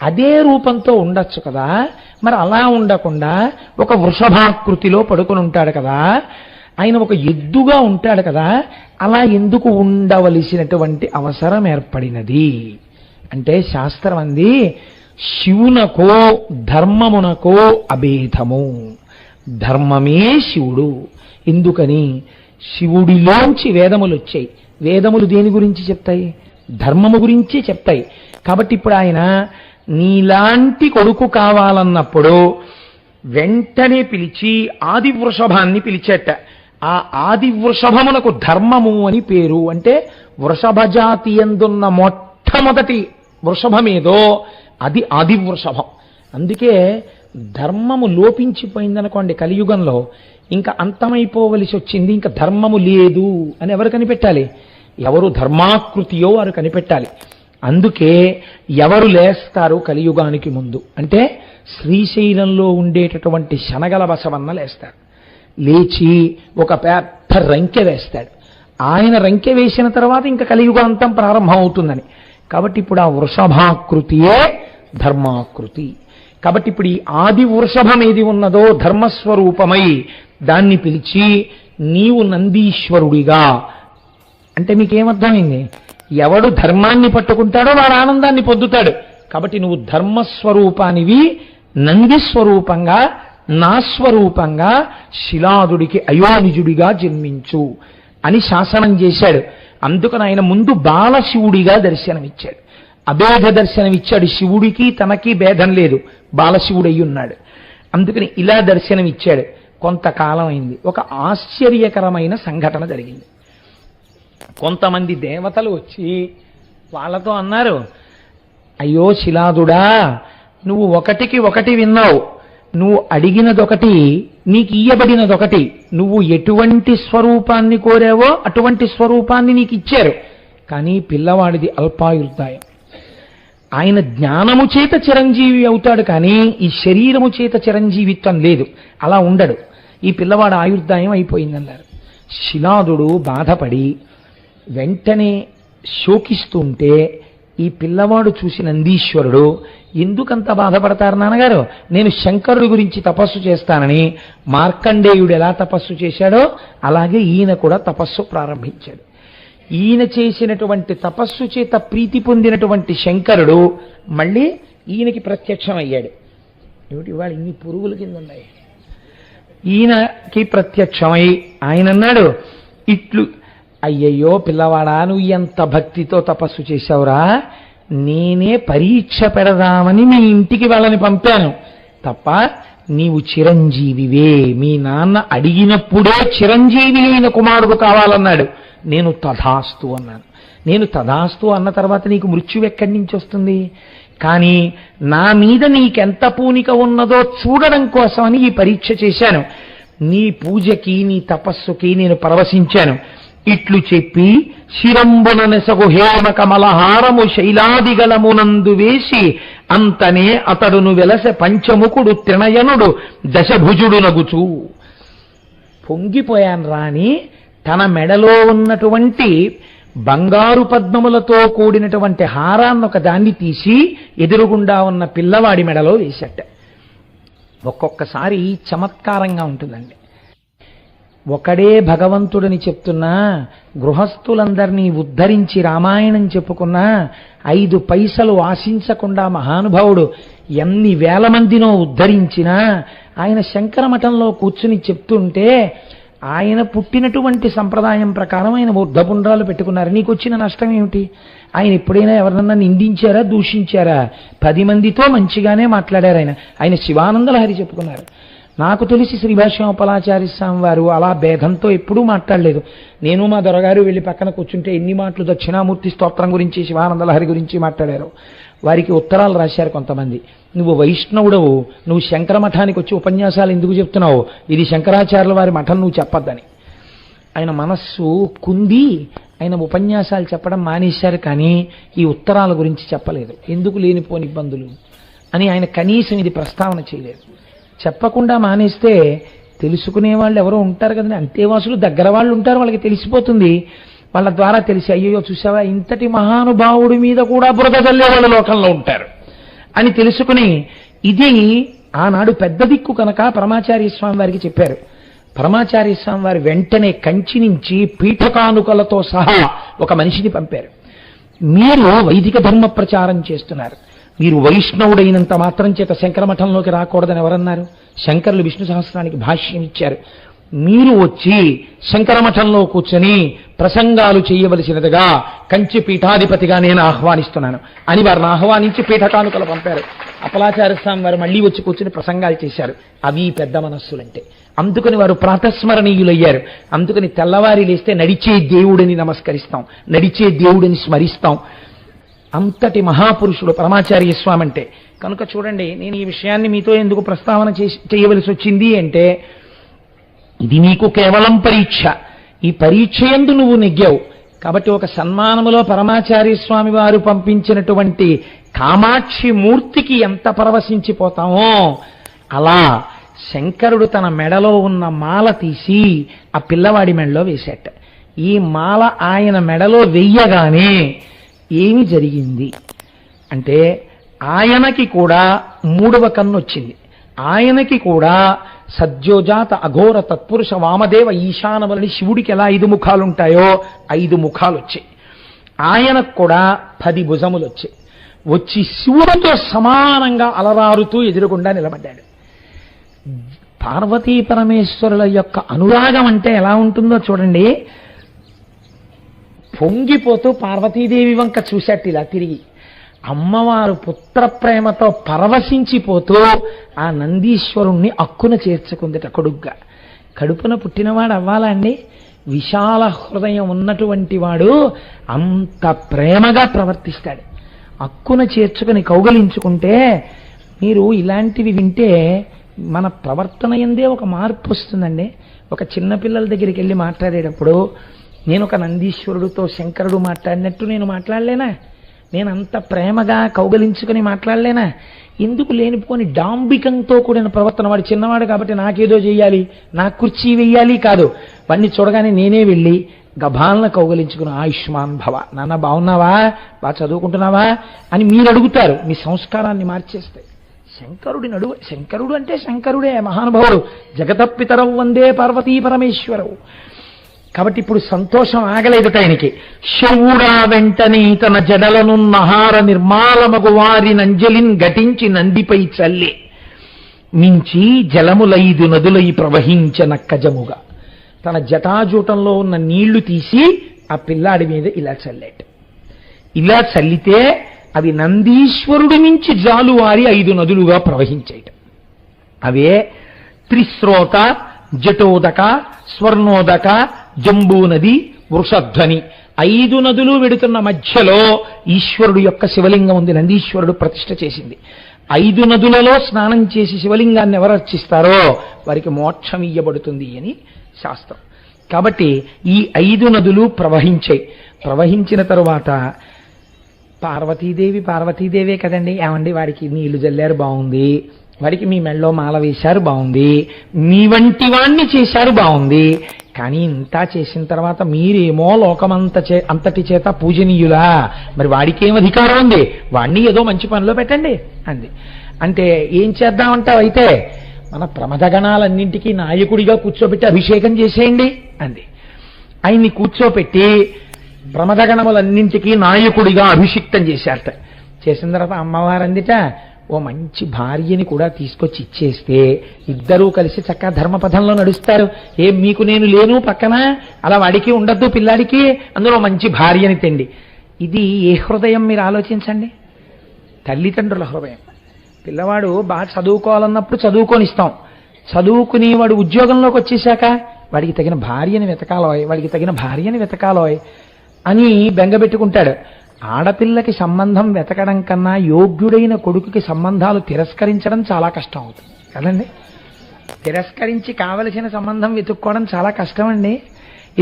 అదే రూపంతో ఉండొచ్చు కదా, మరి అలా ఉండకుండా ఒక వృషభాకృతిలో పడుకొని ఉంటాడు కదా, ఆయన ఒక ఎద్దుగా ఉంటాడు కదా, అలా ఎందుకు ఉండవలసినటువంటి అవసరం ఏర్పడినది అంటే శాస్త్రం అంది శివునకో ధర్మమునకో అభేదము. ధర్మమే శివుడు. ఎందుకని? శివుడిలోంచి వేదములు వచ్చాయి. వేదములు దేని గురించి చెప్తాయి? ధర్మము గురించి చెప్తాయి. కాబట్టి ఇప్పుడు ఆయన నీలాంటి కొడుకు కావాలన్నప్పుడు వెంటనే పిలిచి ఆది వృషభాన్ని పిలిచేట. ఆ ఆది వృషభమునకు ధర్మము అని పేరు. అంటే వృషభ జాతి యందున్న మొట్టమొదటి వృషభమేదో అది ఆది వృషభం. అందుకే ధర్మము లోపించిపోయిందనుకోండి కలియుగంలో, ఇంకా అంతమైపోవలసి వచ్చింది, ఇంకా ధర్మము లేదు అని ఎవరు కనిపెట్టాలి? ఎవరు ధర్మాకృతియో వారు కనిపెట్టాలి. అందుకే ఎవరు లేస్తారు కలియుగానికి ముందు అంటే శ్రీశైలంలో ఉండేటటువంటి శనగల బసవన్న లేస్తాడు. లేచి ఒక పెద్ద రంకె వేస్తాడు. ఆయన రంకె వేసిన తర్వాత ఇంకా కలియుగాంతం ప్రారంభం అవుతుందని. కాబట్టి ఇప్పుడు ఆ వృషభాకృతియే ధర్మాకృతి. కాబట్టి ఇప్పుడు ఈ ఆది వృషభం ఏది ఉన్నదో ధర్మస్వరూపమై దాన్ని పిలిచి నీవు నందీశ్వరుడిగా అంటే మీకేమర్థమైంది? ఎవడు ధర్మాన్ని పట్టుకుంటాడో వాడు ఆనందాన్ని పొందుతాడు. కాబట్టి నువ్వు ధర్మస్వరూపానివి, నందిస్వరూపంగా నా స్వరూపంగా శిలాదుడికి అయోనిజుడిగా జన్మించు అని శాసనం చేశాడు. అందుకని ఆయన ముందు బాలశివుడిగా దర్శనమిచ్చాడు. అభేద దర్శనమిచ్చాడు. శివుడికి తనకి భేదం లేదు, బాలశివుడు అయి ఉన్నాడు. అందుకని ఇలా దర్శనమిచ్చాడు. కొంతకాలం అయింది. ఒక ఆశ్చర్యకరమైన సంఘటన జరిగింది. కొంతమంది దేవతలు వచ్చి వాళ్ళతో అన్నారు, అయ్యో శిలాదుడా, నువ్వు ఒకటికి ఒకటి విన్నావు, నువ్వు అడిగినదొకటి నీకు ఇయ్యబడినదొకటి, నువ్వు ఎటువంటి స్వరూపాన్ని కోరావో అటువంటి స్వరూపాన్ని నీకు ఇచ్చారు. కానీ పిల్లవాడిది అల్పాయుర్దాయం. ఆయన జ్ఞానము చేత చిరంజీవి అవుతాడు, కానీ ఈ శరీరము చేత చిరంజీవిత్వం లేదు, అలా ఉండడు. ఈ పిల్లవాడు ఆయుర్దాయం అయిపోయిందన్నారు. శిలాదుడు బాధపడి వెంటనే శోకిస్తుంటే ఈ పిల్లవాడు చూసి నందీశ్వరుడు, ఎందుకంత బాధపడతారు నాన్నగారు? నేను శంకరుడి గురించి తపస్సు చేస్తానని మార్కండేయుడు ఎలా తపస్సు చేశాడో అలాగే ఈయన కూడా తపస్సు ప్రారంభించాడు. ఈయన చేసినటువంటి తపస్సు చేత ప్రీతి పొందినటువంటి శంకరుడు మళ్ళీ ఈయనకి ప్రత్యక్షమయ్యాడు. ఏమిటి ఇవాళ ఇన్ని పురుగుల కింద ఉన్నాయి? ఈయనకి ప్రత్యక్షమై ఆయన అన్నాడు, ఇట్లు అయ్యయ్యో పిల్లవాడా, నువ్వు ఎంత భక్తితో తపస్సు చేశావురా, నేనే పరీక్ష పెడదామని మీ ఇంటికి వాళ్ళని పంపాను తప్ప నీవు చిరంజీవివే. మీ నాన్న అడిగినప్పుడే చిరంజీవి అయిన కుమారుడు కావాలన్నాడు. నేను తథాస్తు అన్నాను. నేను తథాస్తు అన్న తర్వాత నీకు మృత్యువు ఎక్కడి నుంచి వస్తుంది? కానీ నా మీద నీకెంత పూనిక ఉన్నదో చూడడం కోసమని ఈ పరీక్ష చేశాను. నీ పూజకి నీ తపస్సుకి నేను పరవశించాను. ఇట్లు చెప్పి శిరంబున నెసగు హేమ కమలహారము శైలాదిగలమునందు వేసి అంతనే అతడును వెలసె పంచముకుడు త్రినయనుడు దశభుజుడు నగుచు. పొంగిపోయాను రాని తన మెడలో ఉన్నటువంటి బంగారు పద్మములతో కూడినటువంటి హారాన్ని ఒక దాన్ని తీసి ఎదురుగుండా ఉన్న పిల్లవాడి మెడలో వేసట. ఒక్కొక్కసారి చమత్కారంగా ఉంటుందండి. ఒకడే భగవంతుడని చెప్తున్నా, గృహస్థులందరినీ ఉద్ధరించి రామాయణం చెప్పుకున్నా, 5 పైసలు ఆశించకుండా మహానుభావుడు ఎన్ని వేల మందినో ఉద్ధరించినా, ఆయన శంకర మఠంలో కూర్చుని చెప్తుంటే, ఆయన పుట్టినటువంటి సంప్రదాయం ప్రకారం ఆయన ఊర్ధపుండ్రాలు పెట్టుకున్నారు. నీకు వచ్చిన నష్టం ఏమిటి? ఆయన ఎప్పుడైనా ఎవరినన్నా నిందించారా, దూషించారా? 10 మందితో మంచిగానే మాట్లాడారు. ఆయన శివానంద లహరి చెప్పుకున్నారు. నాకు తెలిసి శ్రీభాష్యోపలాచార్య స్వామి వారు అలా భేదంతో ఎప్పుడూ మాట్లాడలేదు. నేను మా దొరగారు వెళ్ళి పక్కన కూర్చుంటే ఎన్ని మాటలు దక్షిణామూర్తి స్తోత్రం గురించి, శివానంద లహరి గురించి మాట్లాడారు. వారికి ఉత్తరాలు రాశారు కొంతమంది. నువ్వు వైష్ణవుడవు, నువ్వు శంకర మఠానికి వచ్చి ఉపన్యాసాలు ఎందుకు చెప్తున్నావు? ఇది శంకరాచార్యుల వారి మఠం, నువ్వు చెప్పొద్దని. ఆయన మనస్సు కుంది ఆయన ఉపన్యాసాలు చెప్పడం మానేశారు, కానీ ఈ ఉత్తరాల గురించి చెప్పలేదు. ఎందుకు లేనిపోని ఇబ్బందులు అని ఆయన కనీసం ఇది ప్రస్తావన చేయలేదు. చెప్పకుండా మానేస్తే తెలుసుకునే వాళ్ళు ఎవరో ఉంటారు కదండి, అంతేవాసులు దగ్గర వాళ్ళు ఉంటారు, వాళ్ళకి తెలిసిపోతుంది. వాళ్ళ ద్వారా తెలిసి, అయ్యో చూసావా ఇంతటి మహానుభావుడి మీద కూడా బురద చల్లే వాళ్ళ లోకంలో ఉంటారు అని తెలుసుకుని, ఇది ఆనాడు పెద్ద దిక్కు కనుక పరమాచార్య స్వామి వారికి చెప్పారు. పరమాచార్య స్వామి వారి వెంటనే కంచి నుంచి పీఠకానుకలతో సహా ఒక మనిషిని పంపారు. మీరు వైదిక ధర్మ ప్రచారం చేస్తున్నారు, మీరు వైష్ణవుడైనంత మాత్రం చేత శంకర మఠంలోకి రాకూడదని ఎవరన్నారు? శంకరులు విష్ణు సహస్రానికి భాష్యం ఇచ్చారు. మీరు వచ్చి శంకర మఠంలో కూర్చొని ప్రసంగాలు చేయవలసినదిగా కంచి పీఠాధిపతిగా నేను ఆహ్వానిస్తున్నాను అని వారిని ఆహ్వానించి పీఠకానుకలు పంపారు. అప్పలాచార్య స్వామి వారు మళ్ళీ వచ్చి కూర్చుని ప్రసంగాలు చేశారు. అవి పెద్ద మనస్సులంటే. అందుకని వారు ప్రాతస్మరణీయులయ్యారు. అందుకని తెల్లవారి లేస్తే నడిచే దేవుడిని నమస్కరిస్తాం, నడిచే దేవుడిని స్మరిస్తాం. అంతటి మహాపురుషుడు పరమాచార్య స్వామి అంటే. కనుక చూడండి, నేను ఈ విషయాన్ని మీతో ఎందుకు ప్రస్తావన చేయవలసి వచ్చింది అంటే, ఇది నీకు కేవలం పరీక్ష. ఈ పరీక్ష యందు నువ్వు నెగ్గావు కాబట్టి ఒక సన్మానములో పరమాచార్య స్వామి వారు పంపించినటువంటి కామాక్షి మూర్తికి ఎంత పరవశించిపోతామో, అలా శంకరుడు తన మెడలో ఉన్న మాల తీసి ఆ పిల్లవాడి మెడలో వేసేట. ఈ మాల ఆయన మెడలో వెయ్యగానే ఏమి జరిగింది అంటే, ఆయనకి కూడా 3వ కన్ను వచ్చింది. ఆయనకి కూడా సద్యోజాత అఘోర తత్పురుష వామదేవ ఈశానములని శివుడికి ఎలా 5 ముఖాలుంటాయో 5 ముఖాలు వచ్చాయి. ఆయనకు కూడా 10 భుజములు వచ్చాయి. వచ్చి శివుడితో సమానంగా అలరారుతూ ఎదురుగుండా నిలబడ్డాడు. పార్వతీ పరమేశ్వరుల యొక్క అనురాగం అంటే ఎలా ఉంటుందో చూడండి. పొంగిపోతూ పార్వతీదేవి వంక చూశాట్ ఇలా తిరిగి. అమ్మవారు పుత్ర ప్రేమతో పరవశించిపోతూ ఆ నందీశ్వరుణ్ణి అక్కున చేర్చుకుందిట కొడుగ్గా. కడుపున పుట్టినవాడు అవ్వాలా అండి? విశాల హృదయం ఉన్నటువంటి వాడు అంత ప్రేమగా ప్రవర్తిస్తాడు. అక్కున చేర్చుకుని కౌగలించుకుంటే, మీరు ఇలాంటివి వింటే మన ప్రవర్తన ఎందే ఒక మార్పు వస్తుందండి. ఒక చిన్నపిల్లల దగ్గరికి వెళ్ళి మాట్లాడేటప్పుడు, నేను ఒక నందీశ్వరుడితో శంకరుడు మాట్లాడినట్టు నేను మాట్లాడలేనా? నేను అంత ప్రేమగా కౌగలించుకుని మాట్లాడలేనా? ఎందుకు లేనిపోని డాంబికంతో కూడిన ప్రవర్తన? వాడు చిన్నవాడు కాబట్టి నాకేదో చెయ్యాలి, నాకు కుర్చీ వెయ్యాలి కాదు. వాడిని చూడగానే నేనే వెళ్ళి గభాలన కౌగలించుకుని, ఆయుష్మాన్ భవ, నాన్న బాగున్నావా, బాగా చదువుకుంటున్నావా అని మీరు అడుగుతారు. మీ సంస్కారాన్ని మార్చేస్తాయి. శంకరుడు అంటే శంకరుడే, మహానుభావుడు. జగతపితరవు వందే పార్వతీ పరమేశ్వరవు. కాబట్టి ఇప్పుడు సంతోషం ఆగలేదట ఆయనకి. శివుడా వెంటనే తన జడలను నహార నిర్మాలమగు వారి నంజలిన్ ఘటించి నందిపై చల్లే మించి జలములైదు నదులై ప్రవహించనక్కజముగా. తన జటాజూటంలో ఉన్న నీళ్లు తీసి ఆ పిల్లాడి మీద ఇలా చల్లేట. ఇలా చల్లితే అవి నందీశ్వరుడి నుంచి జాలువారి 5 నదులుగా ప్రవహించేట. అవే త్రిస్రోత, జటోదక, స్వర్ణోదక, జంబూ నది, వృషధ్వని. 5 నదులు వెడుతున్న మధ్యలో ఈశ్వరుడు యొక్క శివలింగం ఉంది. నందీశ్వరుడు ప్రతిష్ఠ చేసింది. 5 నదులలో స్నానం చేసి శివలింగాన్ని ఎవరు అర్చిస్తారో వారికి మోక్షం ఇయ్యబడుతుంది అని శాస్త్రం. కాబట్టి ఈ 5 నదులు ప్రవహించాయి. ప్రవహించిన తరువాత పార్వతీదేవే కదండి, ఏమండి వాడికి నీళ్లు జల్లారు బాగుంది, వాడికి మీ మెళ్ళో మాల వేశారు బాగుంది, మీ వంటి వాణ్ణి చేశారు బాగుంది, కానీ ఇంతా చేసిన తర్వాత మీరేమో అంతటి చేత పూజనీయులా, మరి వాడికేం అధికారం ఉంది, వాణ్ణి ఏదో మంచి పనిలో పెట్టండి అంది. అంటే ఏం చేద్దామంటావు? అయితే మన ప్రమథగణాలన్నింటికీ నాయకుడిగా కూర్చోబెట్టి అభిషేకం చేసేయండి అంది. ఆయన్ని కూర్చోపెట్టి ప్రమథగణములన్నింటికీ నాయకుడిగా అభిషిక్తం చేశారట. చేసిన తర్వాత అమ్మవారు అందిట, ఓ మంచి భార్యని కూడా తీసుకొచ్చి ఇచ్చేస్తే ఇద్దరూ కలిసి చక్కగా ధర్మపథంలో నడుస్తారు. ఏం మీకు నేను లేను పక్కన, అలా వాడికి ఉండద్దు పిల్లాడికి, అందులో మంచి భార్యని తెండి. ఇది ఏ హృదయం మీరు ఆలోచించండి. తల్లిదండ్రుల హృదయం. పిల్లవాడు బాగా చదువుకోవాలన్నప్పుడు చదువుకొనిస్తాం. చదువుకుని వాడు ఉద్యోగంలోకి వచ్చేశాక వాడికి తగిన భార్యని వెతకాలోయ్, వాడికి తగిన భార్యని వెతకాలోయ్ అని బెంగబెట్టుకుంటాడు. ఆడపిల్లకి సంబంధం వెతకడం కన్నా యోగ్యుడైన కొడుకుకి సంబంధాలు తిరస్కరించడం చాలా కష్టం అవుతుంది కదండి. తిరస్కరించి కావలసిన సంబంధం వెతుక్కోవడం చాలా కష్టం అండి.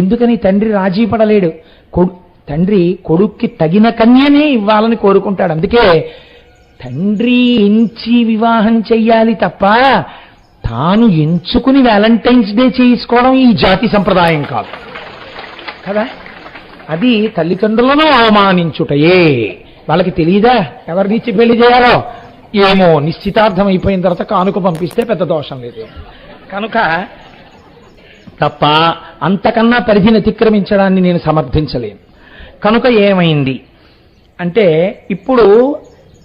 ఎందుకని తండ్రి రాజీ పడలేడు. తండ్రి కొడుక్కి తగిన కన్యనే ఇవ్వాలని కోరుకుంటాడు. అందుకే తండ్రి ఎంచి వివాహం చెయ్యాలి తప్ప తాను ఎంచుకుని వ్యాలంటైన్స్ డే చేసుకోవడం ఈ జాతి సంప్రదాయం కాదు కదా. అది తల్లిదండ్రులను అవమానించుటయే. వాళ్ళకి తెలియదా ఎవరినిచ్చి పెళ్లి చేయాలో? ఏమో, నిశ్చితార్థం అయిపోయిన తర్వాత కానుక పంపిస్తే పెద్ద దోషం లేదు కనుక తప్ప అంతకన్నా పరిధిని అతిక్రమించడాన్ని నేను సమర్థించలేను. కనుక ఏమైంది అంటే, ఇప్పుడు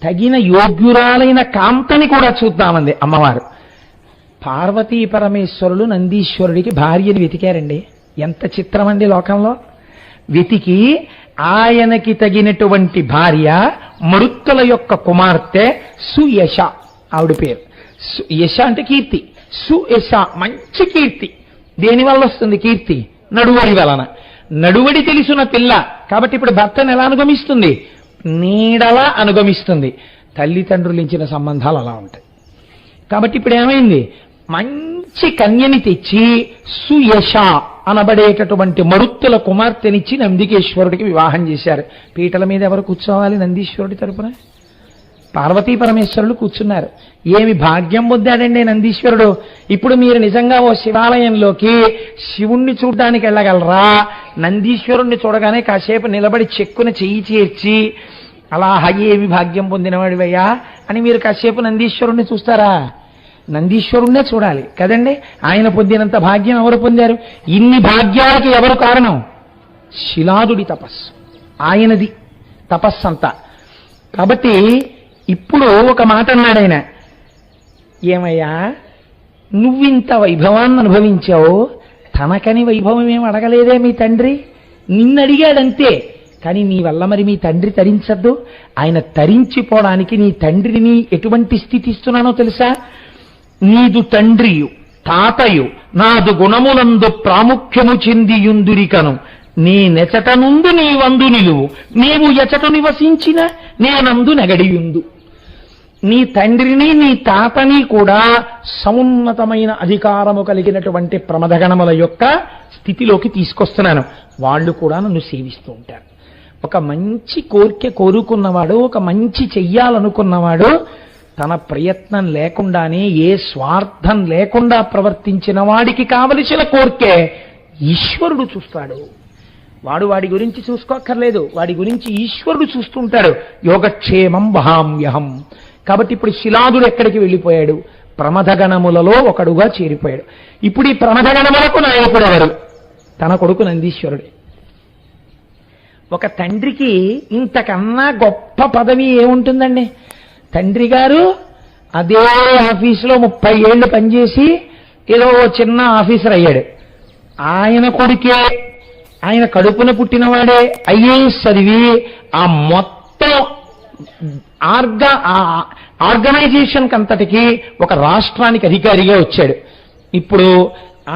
తగిన యోగ్యురాలైన కాంతని కూడా చూద్దామంది అమ్మవారు. పార్వతీ పరమేశ్వరులు నందీశ్వరుడికి భార్యని వెతికారండి. ఎంత చిత్రమండి లోకంలో. వెతికి ఆయనకి తగినటువంటి భార్య మరుత్తుల యొక్క కుమార్తె సుయశ, ఆవిడ పేరు. యశ అంటే కీర్తి. సుయశ మంచి కీర్తి. దేనివల్ల వస్తుంది కీర్తి? నడువడి వలన. నడువడి తెలుసున్న పిల్ల కాబట్టి ఇప్పుడు భర్తను ఎలా అనుగమిస్తుంది? నీడలా అనుగమిస్తుంది. తల్లిదండ్రులు ఇచ్చిన సంబంధాలు అలా ఉంటాయి. కాబట్టి ఇప్పుడు ఏమైంది? మంచి కన్యని తెచ్చి సుయశ అనబడేటటువంటి మరుత్తుల కుమార్తెనిచ్చి నందికేశ్వరుడికి వివాహం చేశారు. పీటల మీద ఎవరు కూర్చోవాలి నందీశ్వరుడి తరపున? పార్వతీ పరమేశ్వరులు కూర్చున్నారు. ఏమి భాగ్యం పొందాడండి నందీశ్వరుడు. ఇప్పుడు మీరు నిజంగా ఓ శివాలయంలోకి శివుణ్ణి చూడ్డానికి వెళ్ళగలరా? నందీశ్వరుణ్ణి చూడగానే కాసేపు నిలబడి చెక్కున చెయ్యి చేర్చి అలా ఏమి భాగ్యం పొందినవాడివయ్యా అని మీరు కాసేపు నందీశ్వరుణ్ణి చూస్తారా? నందీశ్వరుణ్ణే చూడాలి కదండి. ఆయన పొందినంత భాగ్యం ఎవరు పొందారు? ఇన్ని భాగ్యాలకి ఎవరు కారణం? శిలాదుడి తపస్సు. ఆయనది తపస్సు అంతా. కాబట్టి ఇప్పుడు ఒక మాట అన్నాడు ఆయన, ఏమయ్యా నువ్వింత వైభవాన్ని అనుభవించావు, తనకని వైభవం ఏం అడగలేదే మీ తండ్రి? నిన్నడిగాడంతే. కానీ నీ వల్ల మరి మీ తండ్రి తరించద్దు. ఆయన తరించిపోవడానికి నీ తండ్రిని ఎటువంటి స్థితి ఇస్తున్నానో తెలుసా? నీదు తండ్రియు తాతయు నాదు గుణములందు ప్రాముఖ్యము చెందియుందురికను నేనెచట నుండు నీవందు నిలువు, నీవు ఎచట నివసించిన నేనందు నెగడియుందు. నీ తండ్రిని నీ తాతని కూడా సమున్నతమైన అధికారము కలిగినటువంటి ప్రమథగణముల యొక్క స్థితిలోకి తీసుకొస్తున్నాను. వాళ్ళు కూడా నన్ను సేవిస్తూ ఉంటారు. ఒక మంచి కోరిక కోరుకున్నవాడు, ఒక మంచి చెయ్యాలనుకున్నవాడు తన ప్రయత్నం లేకుండానే ఏ స్వార్థం లేకుండా ప్రవర్తించిన వాడికి కావలసిన కోరికే ఈశ్వరుడు చూస్తాడు. వాడు వాడి గురించి చూసుకోక్కర్లేదు, వాడి గురించి ఈశ్వరుడు చూస్తుంటాడు. యోగక్షేమం వహామ్యహం. కాబట్టి ఇప్పుడు శిలాదుడు ఎక్కడికి వెళ్ళిపోయాడు? ప్రమథగణములలో ఒకడుగా చేరిపోయాడు. ఇప్పుడు ఈ ప్రమథగణములకు నాయకుడు ఎవరు? తన కొడుకు నందీశ్వరుడే. ఒక తండ్రికి ఇంతకన్నా గొప్ప పదవి ఏముంటుందండి? తండ్రి గారు అదే ఆఫీసులో 30 ఏళ్ళు పనిచేసి ఏదో చిన్న ఆఫీసర్ అయ్యాడు. ఆయన కొడుకే, ఆయన కడుపున పుట్టినవాడే ఐఏఎస్ చదివి ఆ మొత్తం ఆర్గనైజేషన్ కంతటికి ఒక రాష్ట్రానికి అధికారిగా వచ్చాడు. ఇప్పుడు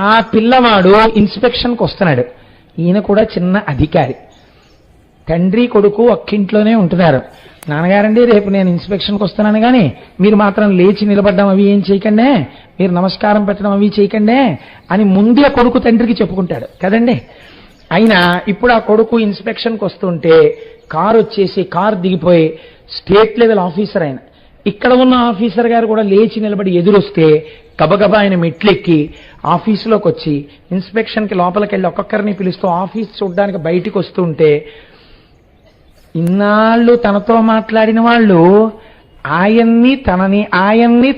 ఆ పిల్లవాడు ఇన్స్పెక్షన్కి వస్తున్నాడు. ఈయన కూడా చిన్న అధికారి. తండ్రి కొడుకు ఒక్కింట్లోనే ఉంటున్నారు. నాన్నగారండి రేపు నేను ఇన్స్పెక్షన్కి వస్తున్నాను, కానీ మీరు మాత్రం లేచి నిలబడ్డం అవి ఏం చేయకండి, మీరు నమస్కారం పెట్టడం అవి చేయకండి అని ముందే కొడుకు తండ్రికి చెప్పుకుంటాడు కదండి. అయినా ఇప్పుడు ఆ కొడుకు ఇన్స్పెక్షన్కి వస్తుంటే కారు వచ్చేసి కారు దిగిపోయి స్టేట్ లెవెల్ ఆఫీసర్ ఆయన, ఇక్కడ ఉన్న ఆఫీసర్ గారు కూడా లేచి నిలబడి ఎదురొస్తే గబగబా ఆయన మెట్లెక్కి ఆఫీసులోకి వచ్చి ఇన్స్పెక్షన్కి లోపలికి వెళ్ళి ఒక్కొక్కరిని పిలుస్తూ ఆఫీస్ చూడడానికి బయటికి వస్తుంటే ఇన్నాళ్ళు తనతో మాట్లాడిన వాళ్ళు ఆయన్ని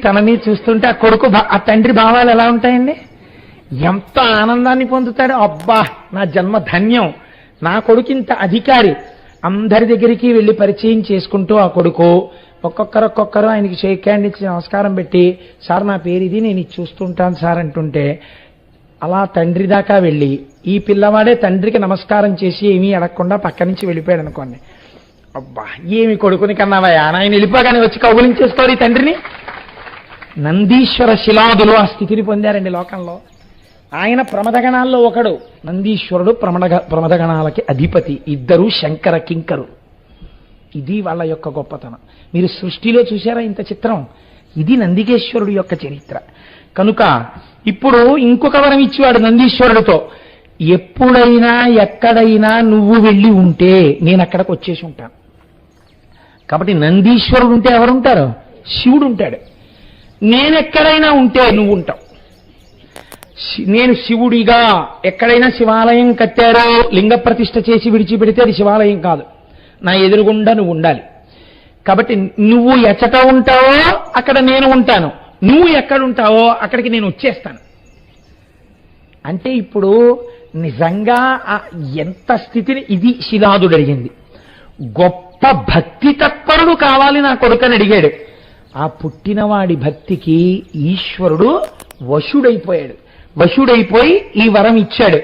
తనని చూస్తుంటే ఆ కొడుకు ఆ తండ్రి భావాలు ఎలా ఉంటాయండి? ఎంత ఆనందాన్ని పొందుతాడు. అబ్బా, నా జన్మ ధన్యం, నా కొడుకు ఇంత అధికారి. అందరి దగ్గరికి వెళ్ళి పరిచయం చేసుకుంటూ ఆ కొడుకు ఒక్కొక్కరు ఆయనకి షేక్ హ్యాండ్ ఇచ్చి నమస్కారం పెట్టి, సార్ నా పేరు ఇది, నేను ఇది చూస్తుంటాను సార్ అంటుంటే, అలా తండ్రి దాకా వెళ్ళి ఈ పిల్లవాడే తండ్రికి నమస్కారం చేసి ఏమీ అడగకుండా పక్క నుంచి వెళ్ళిపోయాడు అనుకోండి. అబ్బా, ఏమి కొడుకుని కన్నావయ్యా, ఆయన వెళ్ళిపోగానే వచ్చి కౌగులించేసుకోరు ఈ తండ్రిని. నందీశ్వర శిలాదులు ఆ స్థితిని పొందారండి లోకంలో. ఆయన ప్రమదగణాల్లో ఒకడు, నందీశ్వరుడు ప్రమదగణాలకి అధిపతి. ఇద్దరు శంకర కింకరు. ఇది వాళ్ళ యొక్క గొప్పతనం. మీరు సృష్టిలో చూశారా ఇంత చిత్రం? ఇది నందికేశ్వరుడు యొక్క చరిత్ర. కనుక ఇప్పుడు ఇంకొక వరం ఇచ్చేవాడు నందీశ్వరుడితో, ఎప్పుడైనా ఎక్కడైనా నువ్వు వెళ్ళి ఉంటే నేను అక్కడికి వచ్చేసి ఉంటాను. కాబట్టి నందీశ్వరుడు ఉంటే ఎవరుంటారు? శివుడు ఉంటాడు. నేనెక్కడైనా ఉంటే నువ్వు ఉంటావు. నేను శివుడిగా ఎక్కడైనా శివాలయం కట్టారో లింగ ప్రతిష్ఠ చేసి విడిచిపెడితే అది శివాలయం కాదు, నా ఎదురుగుండా నువ్వు ఉండాలి. కాబట్టి నువ్వు ఎచ్చట ఉంటావో అక్కడ నేను ఉంటాను, నువ్వు ఎక్కడుంటావో అక్కడికి నేను వచ్చేస్తాను. అంటే ఇప్పుడు నిజంగా ఎంత స్థితిని ఇది శిలాదుడు అడిగింది. గొప్ప భక్తి తత్పరుడు కావాలి నా కొడుకని అడిగాడు. ఆ పుట్టినవాడి భక్తికి ఈశ్వరుడు వశుడైపోయాడు. వశుడైపోయి ఈ వరం ఇచ్చాడు.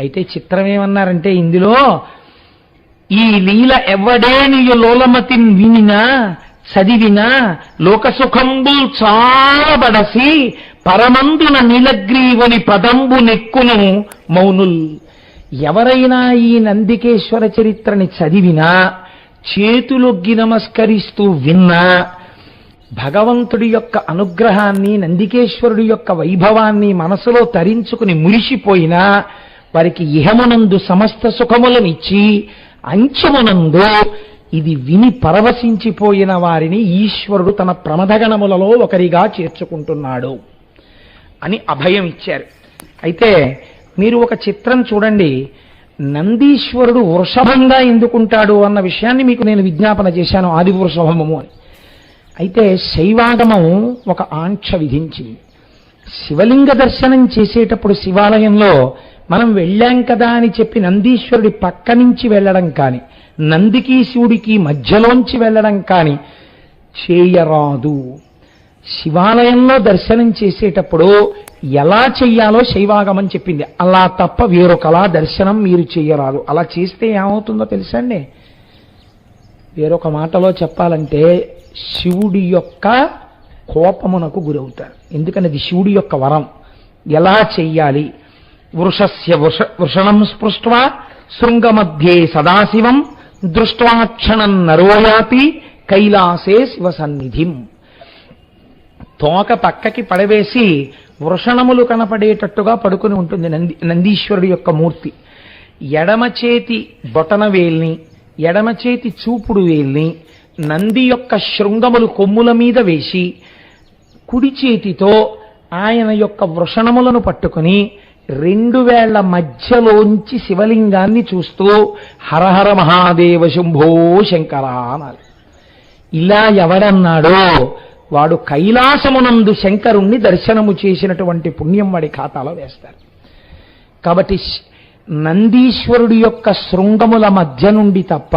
అయితే చిత్రం ఏమన్నారంటే ఇందులో, ఈ లీల ఎవడేనియు లోలమతిన్ వినినా చదివినా లోకసుఖంబుల్ చాలబడసి పరమందున నీలగ్రీవుని పదంబు నెక్కును మౌనుల్. ఎవరైనా ఈ నందికేశ్వర చరిత్రని చదివినా, చేతులొగ్గి నమస్కరిస్తూ విన్నా, భగవంతుడి యొక్క అనుగ్రహాన్ని, నందికేశ్వరుడి యొక్క వైభవాన్ని మనసులో తరించుకుని మురిసిపోయినా, వారికి ఇహమునందు సమస్త సుఖములనిచ్చి అంచమునందు ఇది విని పరవశించిపోయిన వారిని ఈశ్వరుడు తన ప్రమదగణములలో ఒకరిగా చేర్చుకుంటున్నాడు అని అభయం ఇచ్చారు. అయితే మీరు ఒక చిత్రం చూడండి, నందీశ్వరుడు వృషభంగా ఎందుకుంటాడు అన్న విషయాన్ని మీకు నేను విజ్ఞాపన చేశాను, ఆది వృషభము అని. అయితే శైవాగమం ఒక ఆంక్ష విధించింది. శివలింగ దర్శనం చేసేటప్పుడు శివాలయంలో మనం వెళ్ళాం కదా అని చెప్పి నందీశ్వరుడి పక్క నుంచి వెళ్ళడం కానీ, నందికి శివుడికి మధ్యలోంచి వెళ్ళడం కానీ చేయరాదు. శివాలయంలో దర్శనం చేసేటప్పుడు ఎలా చెయ్యాలో శైవాగమం చెప్పింది. అలా తప్ప వేరొకలా దర్శనం మీరు చెయ్యరాదు. అలా చేస్తే ఏమవుతుందో తెలుసండి? వేరొక మాటలో చెప్పాలంటే శివుడి యొక్క కోపమునకు గురవుతారు. ఎందుకని అది శివుడి యొక్క వరం. ఎలా చెయ్యాలి? వృషణం స్పృష్ట్వా శృంగమధ్యే సదాశివం దృష్ట్వాక్షణం నరోయాపి కైలాసే శివ సన్నిధిం. తోక పక్కకి పడవేసి వృషణములు కనపడేటట్టుగా పడుకుని ఉంటుంది నందీశ్వరుడి యొక్క మూర్తి. ఎడమ చేతి బొటన వేల్ని, ఎడమ చేతి చూపుడు వేల్ని నంది యొక్క శృంగములు కొమ్ముల మీద వేసి, కుడి చేతితో ఆయన యొక్క వృషణములను పట్టుకుని 2 వేళ్ల మధ్యలోంచి శివలింగాన్ని చూస్తూ హరహర మహాదేవ శంభో శంకర అనాలి. ఇలా ఎవడన్నాడో వాడు కైలాసమునందు శంకరుణ్ణి దర్శనము చేసినటువంటి పుణ్యం వాడి ఖాతాలో వేస్తారు. కాబట్టి నందీశ్వరుడి యొక్క శృంగముల మధ్య నుండి తప్ప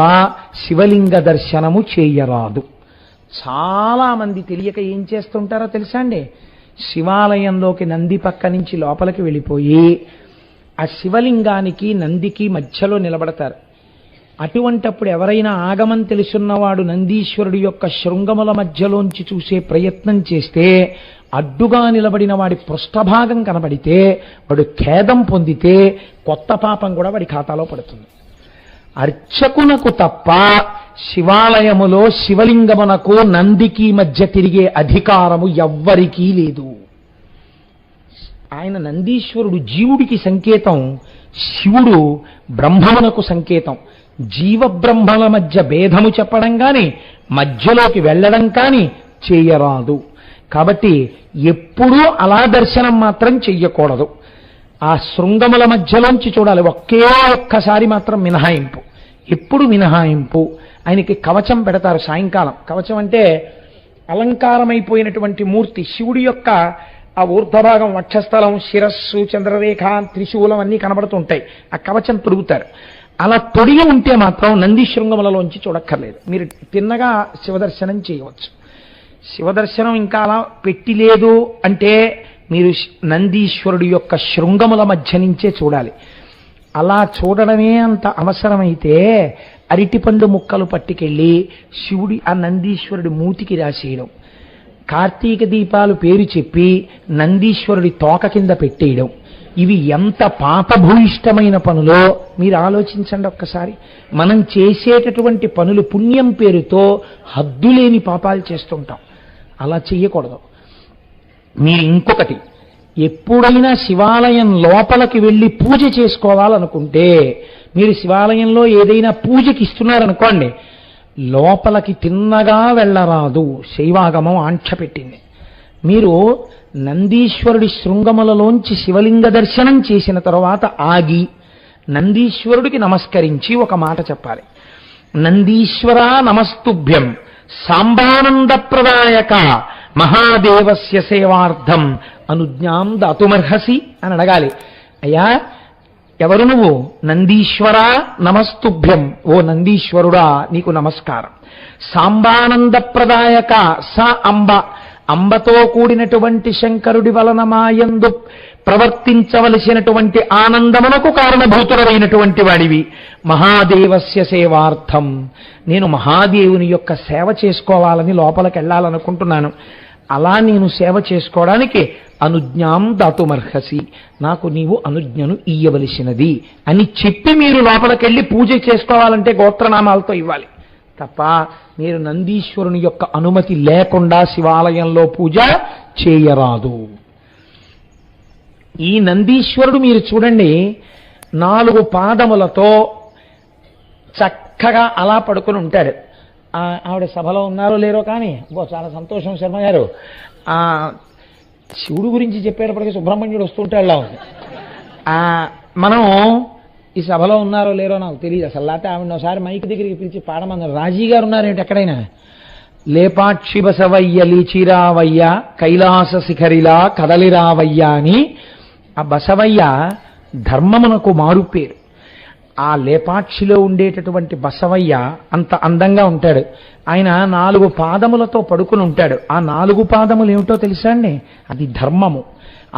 శివలింగ దర్శనము చేయరాదు. చాలా మంది తెలియక ఏం చేస్తుంటారో తెలుసా అండి? శివాలయంలోకి నంది పక్క నుంచి లోపలికి వెళ్ళిపోయి ఆ శివలింగానికి నందికి మధ్యలో నిలబడతారు. అటువంటప్పుడు ఎవరైనా ఆగమం తెలుసున్నవాడు నందీశ్వరుడి యొక్క శృంగముల మధ్యలోంచి చూసే ప్రయత్నం చేస్తే, అడ్డుగా నిలబడిన వాడి పృష్ఠభాగం కనబడితే వాడు ఖేదం పొందితే కొత్త పాపం కూడా వాడి ఖాతాలో పడుతుంది. అర్చకునకు తప్ప శివాలయములో శివలింగమునకు నందికి మధ్య తిరిగే అధికారము ఎవ్వరికీ లేదు. ఆయన నందీశ్వరుడు జీవుడికి సంకేతం, శివుడు బ్రహ్మమునకు సంకేతం. జీవబ్రహ్మల మధ్య భేదము చెప్పడం కానీ మధ్యలోకి వెళ్ళడం కానీ చేయరాదు. కాబట్టి ఎప్పుడూ అలా దర్శనం మాత్రం చెయ్యకూడదు. ఆ శృంగముల మధ్యలోంచి చూడాలి. ఒక్కసారి మాత్రం మినహాయింపు, ఎప్పుడు మినహాయింపు. ఆయనకి కవచం పెడతారు సాయంకాలం. కవచం అంటే అలంకారమైపోయినటువంటి మూర్తి శివుడి యొక్క ఆ ఊర్ధ్వభాగం వక్షస్థలం, శిరస్సు, చంద్రరేఖ, త్రిశూలం అన్నీ కనబడుతుంటాయి. ఆ కవచం తొడుగుతారు. అలా తొడిగి ఉంటే మాత్రం నంది శృంగములలోంచి చూడక్కర్లేదు. మీరు తిన్నగా శివదర్శనం చేయవచ్చు. శివదర్శనం ఇంకా అలా పెట్టిలేదు అంటే మీరు నందీశ్వరుడి యొక్క శృంగముల మధ్య నుంచే చూడాలి. అలా చూడడమే అంత అవసరమైతే అరటిపండు ముక్కలు పట్టుకెళ్ళి శివుడి ఆ నందీశ్వరుడి మూతికి రాసేయడం, కార్తీక దీపాలు పేరు చెప్పి నందీశ్వరుడి తోక కింద పెట్టేయడం, ఇవి ఎంత పాపభూయిష్టమైన పనులో మీరు ఆలోచించండి ఒక్కసారి. మనం చేసేటటువంటి పనులు పుణ్యం పేరుతో హద్దులేని పాపాలు చేస్తుంటాం. అలా చెయ్యకూడదు. మీరు ఇంకొకటి, ఎప్పుడైనా శివాలయం లోపలికి వెళ్ళి పూజ చేసుకోవాలనుకుంటే, మీరు శివాలయంలో ఏదైనా పూజకి ఇస్తున్నారనుకోండి, లోపలికి తిన్నగా వెళ్ళరాదు. శైవాగమం ఆంక్ష పెట్టింది. మీరు నందీశ్వరుడి శృంగములలోంచి శివలింగ దర్శనం చేసిన తరువాత ఆగి నందీశ్వరుడికి నమస్కరించి ఒక మాట చెప్పాలి. నందీశ్వర నమస్తుభ్యం సాంబానందప్రదాయక మహాదేవస్య సేవార్థం అనుజ్ఞాం దాతుమర్హసి అని అడగాలి. అయ్యా, ఎవరు నువ్వు? నందీశ్వర నమస్తుభ్యం, ఓ నందీశ్వరుడా నీకు నమస్కారం. సాంబానందప్రదాయక స అంబ, అంబతో కూడినటువంటి శంకరుడి వలన మాయందు ప్రవర్తించవలసినటువంటి ఆనందమునకు కారణభూతుడైనటువంటి వాడివి. మహాదేవస్య సేవార్థం, నేను మహాదేవుని యొక్క సేవ చేసుకోవాలని లోపలికి వెళ్ళాలనుకుంటున్నాను. అలా నేను సేవ చేసుకోవడానికి అనుజ్ఞాం దాతుమర్హసి, నాకు నీవు అనుజ్ఞను ఇయ్యవలసినది అని చెప్పి మీరు లోపలికెళ్ళి పూజ చేసుకోవాలంటే గోత్రనామాలతో ఇవ్వాలి తప్ప మీరు నందీశ్వరుని యొక్క అనుమతి లేకుండా శివాలయంలో పూజ చేయరాదు. ఈ నందీశ్వరుడు మీరు చూడండి, 4 పాదములతో చక్కగా అలా పడుకుని ఉంటాడు. ఆవిడ సభలో ఉన్నారో లేరో కానీ చాలా సంతోషం శర్మ గారు. శివుడు గురించి చెప్పేటప్పటికీ సుబ్రహ్మణ్యుడు వస్తుంటాడులా ఉంది. మనం ఈ సభలో ఉన్నారో లేరో నాకు తెలియదు అసలు. లేకపోతే ఆవిడ ఒకసారి మైక్ దగ్గరికి పిలిచి పాడమన్నారు. రాజీ గారు ఉన్నారేంటి ఎక్కడైనా? లేపాక్షి బసవయ్య లీచిరావయ్య కైలాస శిఖరిలా కదలిరావయ్య అని ఆ బసవయ్య ధర్మమునకు మారు పేరు. ఆ లేపాక్షిలో ఉండేటటువంటి బసవయ్య అంత అందంగా ఉంటాడు. ఆయన 4 పాదములతో పడుకుని ఉంటాడు. ఆ 4 పాదములు ఏమిటో తెలుసా అండి? అది ధర్మము.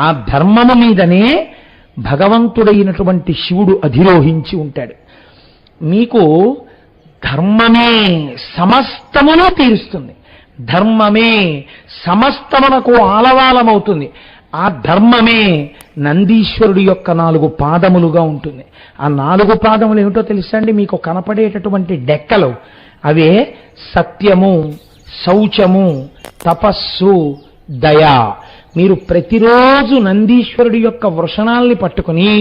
ఆ ధర్మము మీదనే భగవంతుడైనటువంటి శివుడు అధిరోహించి ఉంటాడు. మీకు ధర్మమే సమస్తమును తీరుస్తుంది. ధర్మమే సమస్తమునకు ఆలవాలమవుతుంది. ఆ ధర్మమే నందీశ్వరుడి యొక్క 4 పాదములుగా ఉంటుంది. ఆ 4 పాదములు ఏమిటో తెలుసా అండి? మీకు కనపడేటటువంటి డెక్కలు అవే సత్యము, శౌచము, తపస్సు, దయ. మీరు ప్రతిరోజు నందీశ్వరుడి యొక్క వృషణాల్ని పట్టుకుని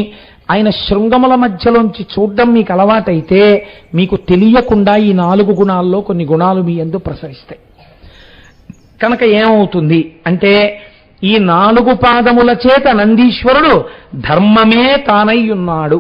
ఆయన శృంగముల మధ్యలోంచి చూడడం మీకు అలవాటైతే మీకు తెలియకుండా ఈ 4 గుణాల్లో కొన్ని గుణాలు మీ యందు ప్రసరిస్తాయి. కనుక ఏమవుతుంది అంటే, ఈ 4 పాదముల చేత నందీశ్వరుడు ధర్మమే తానై ఉన్నాడు.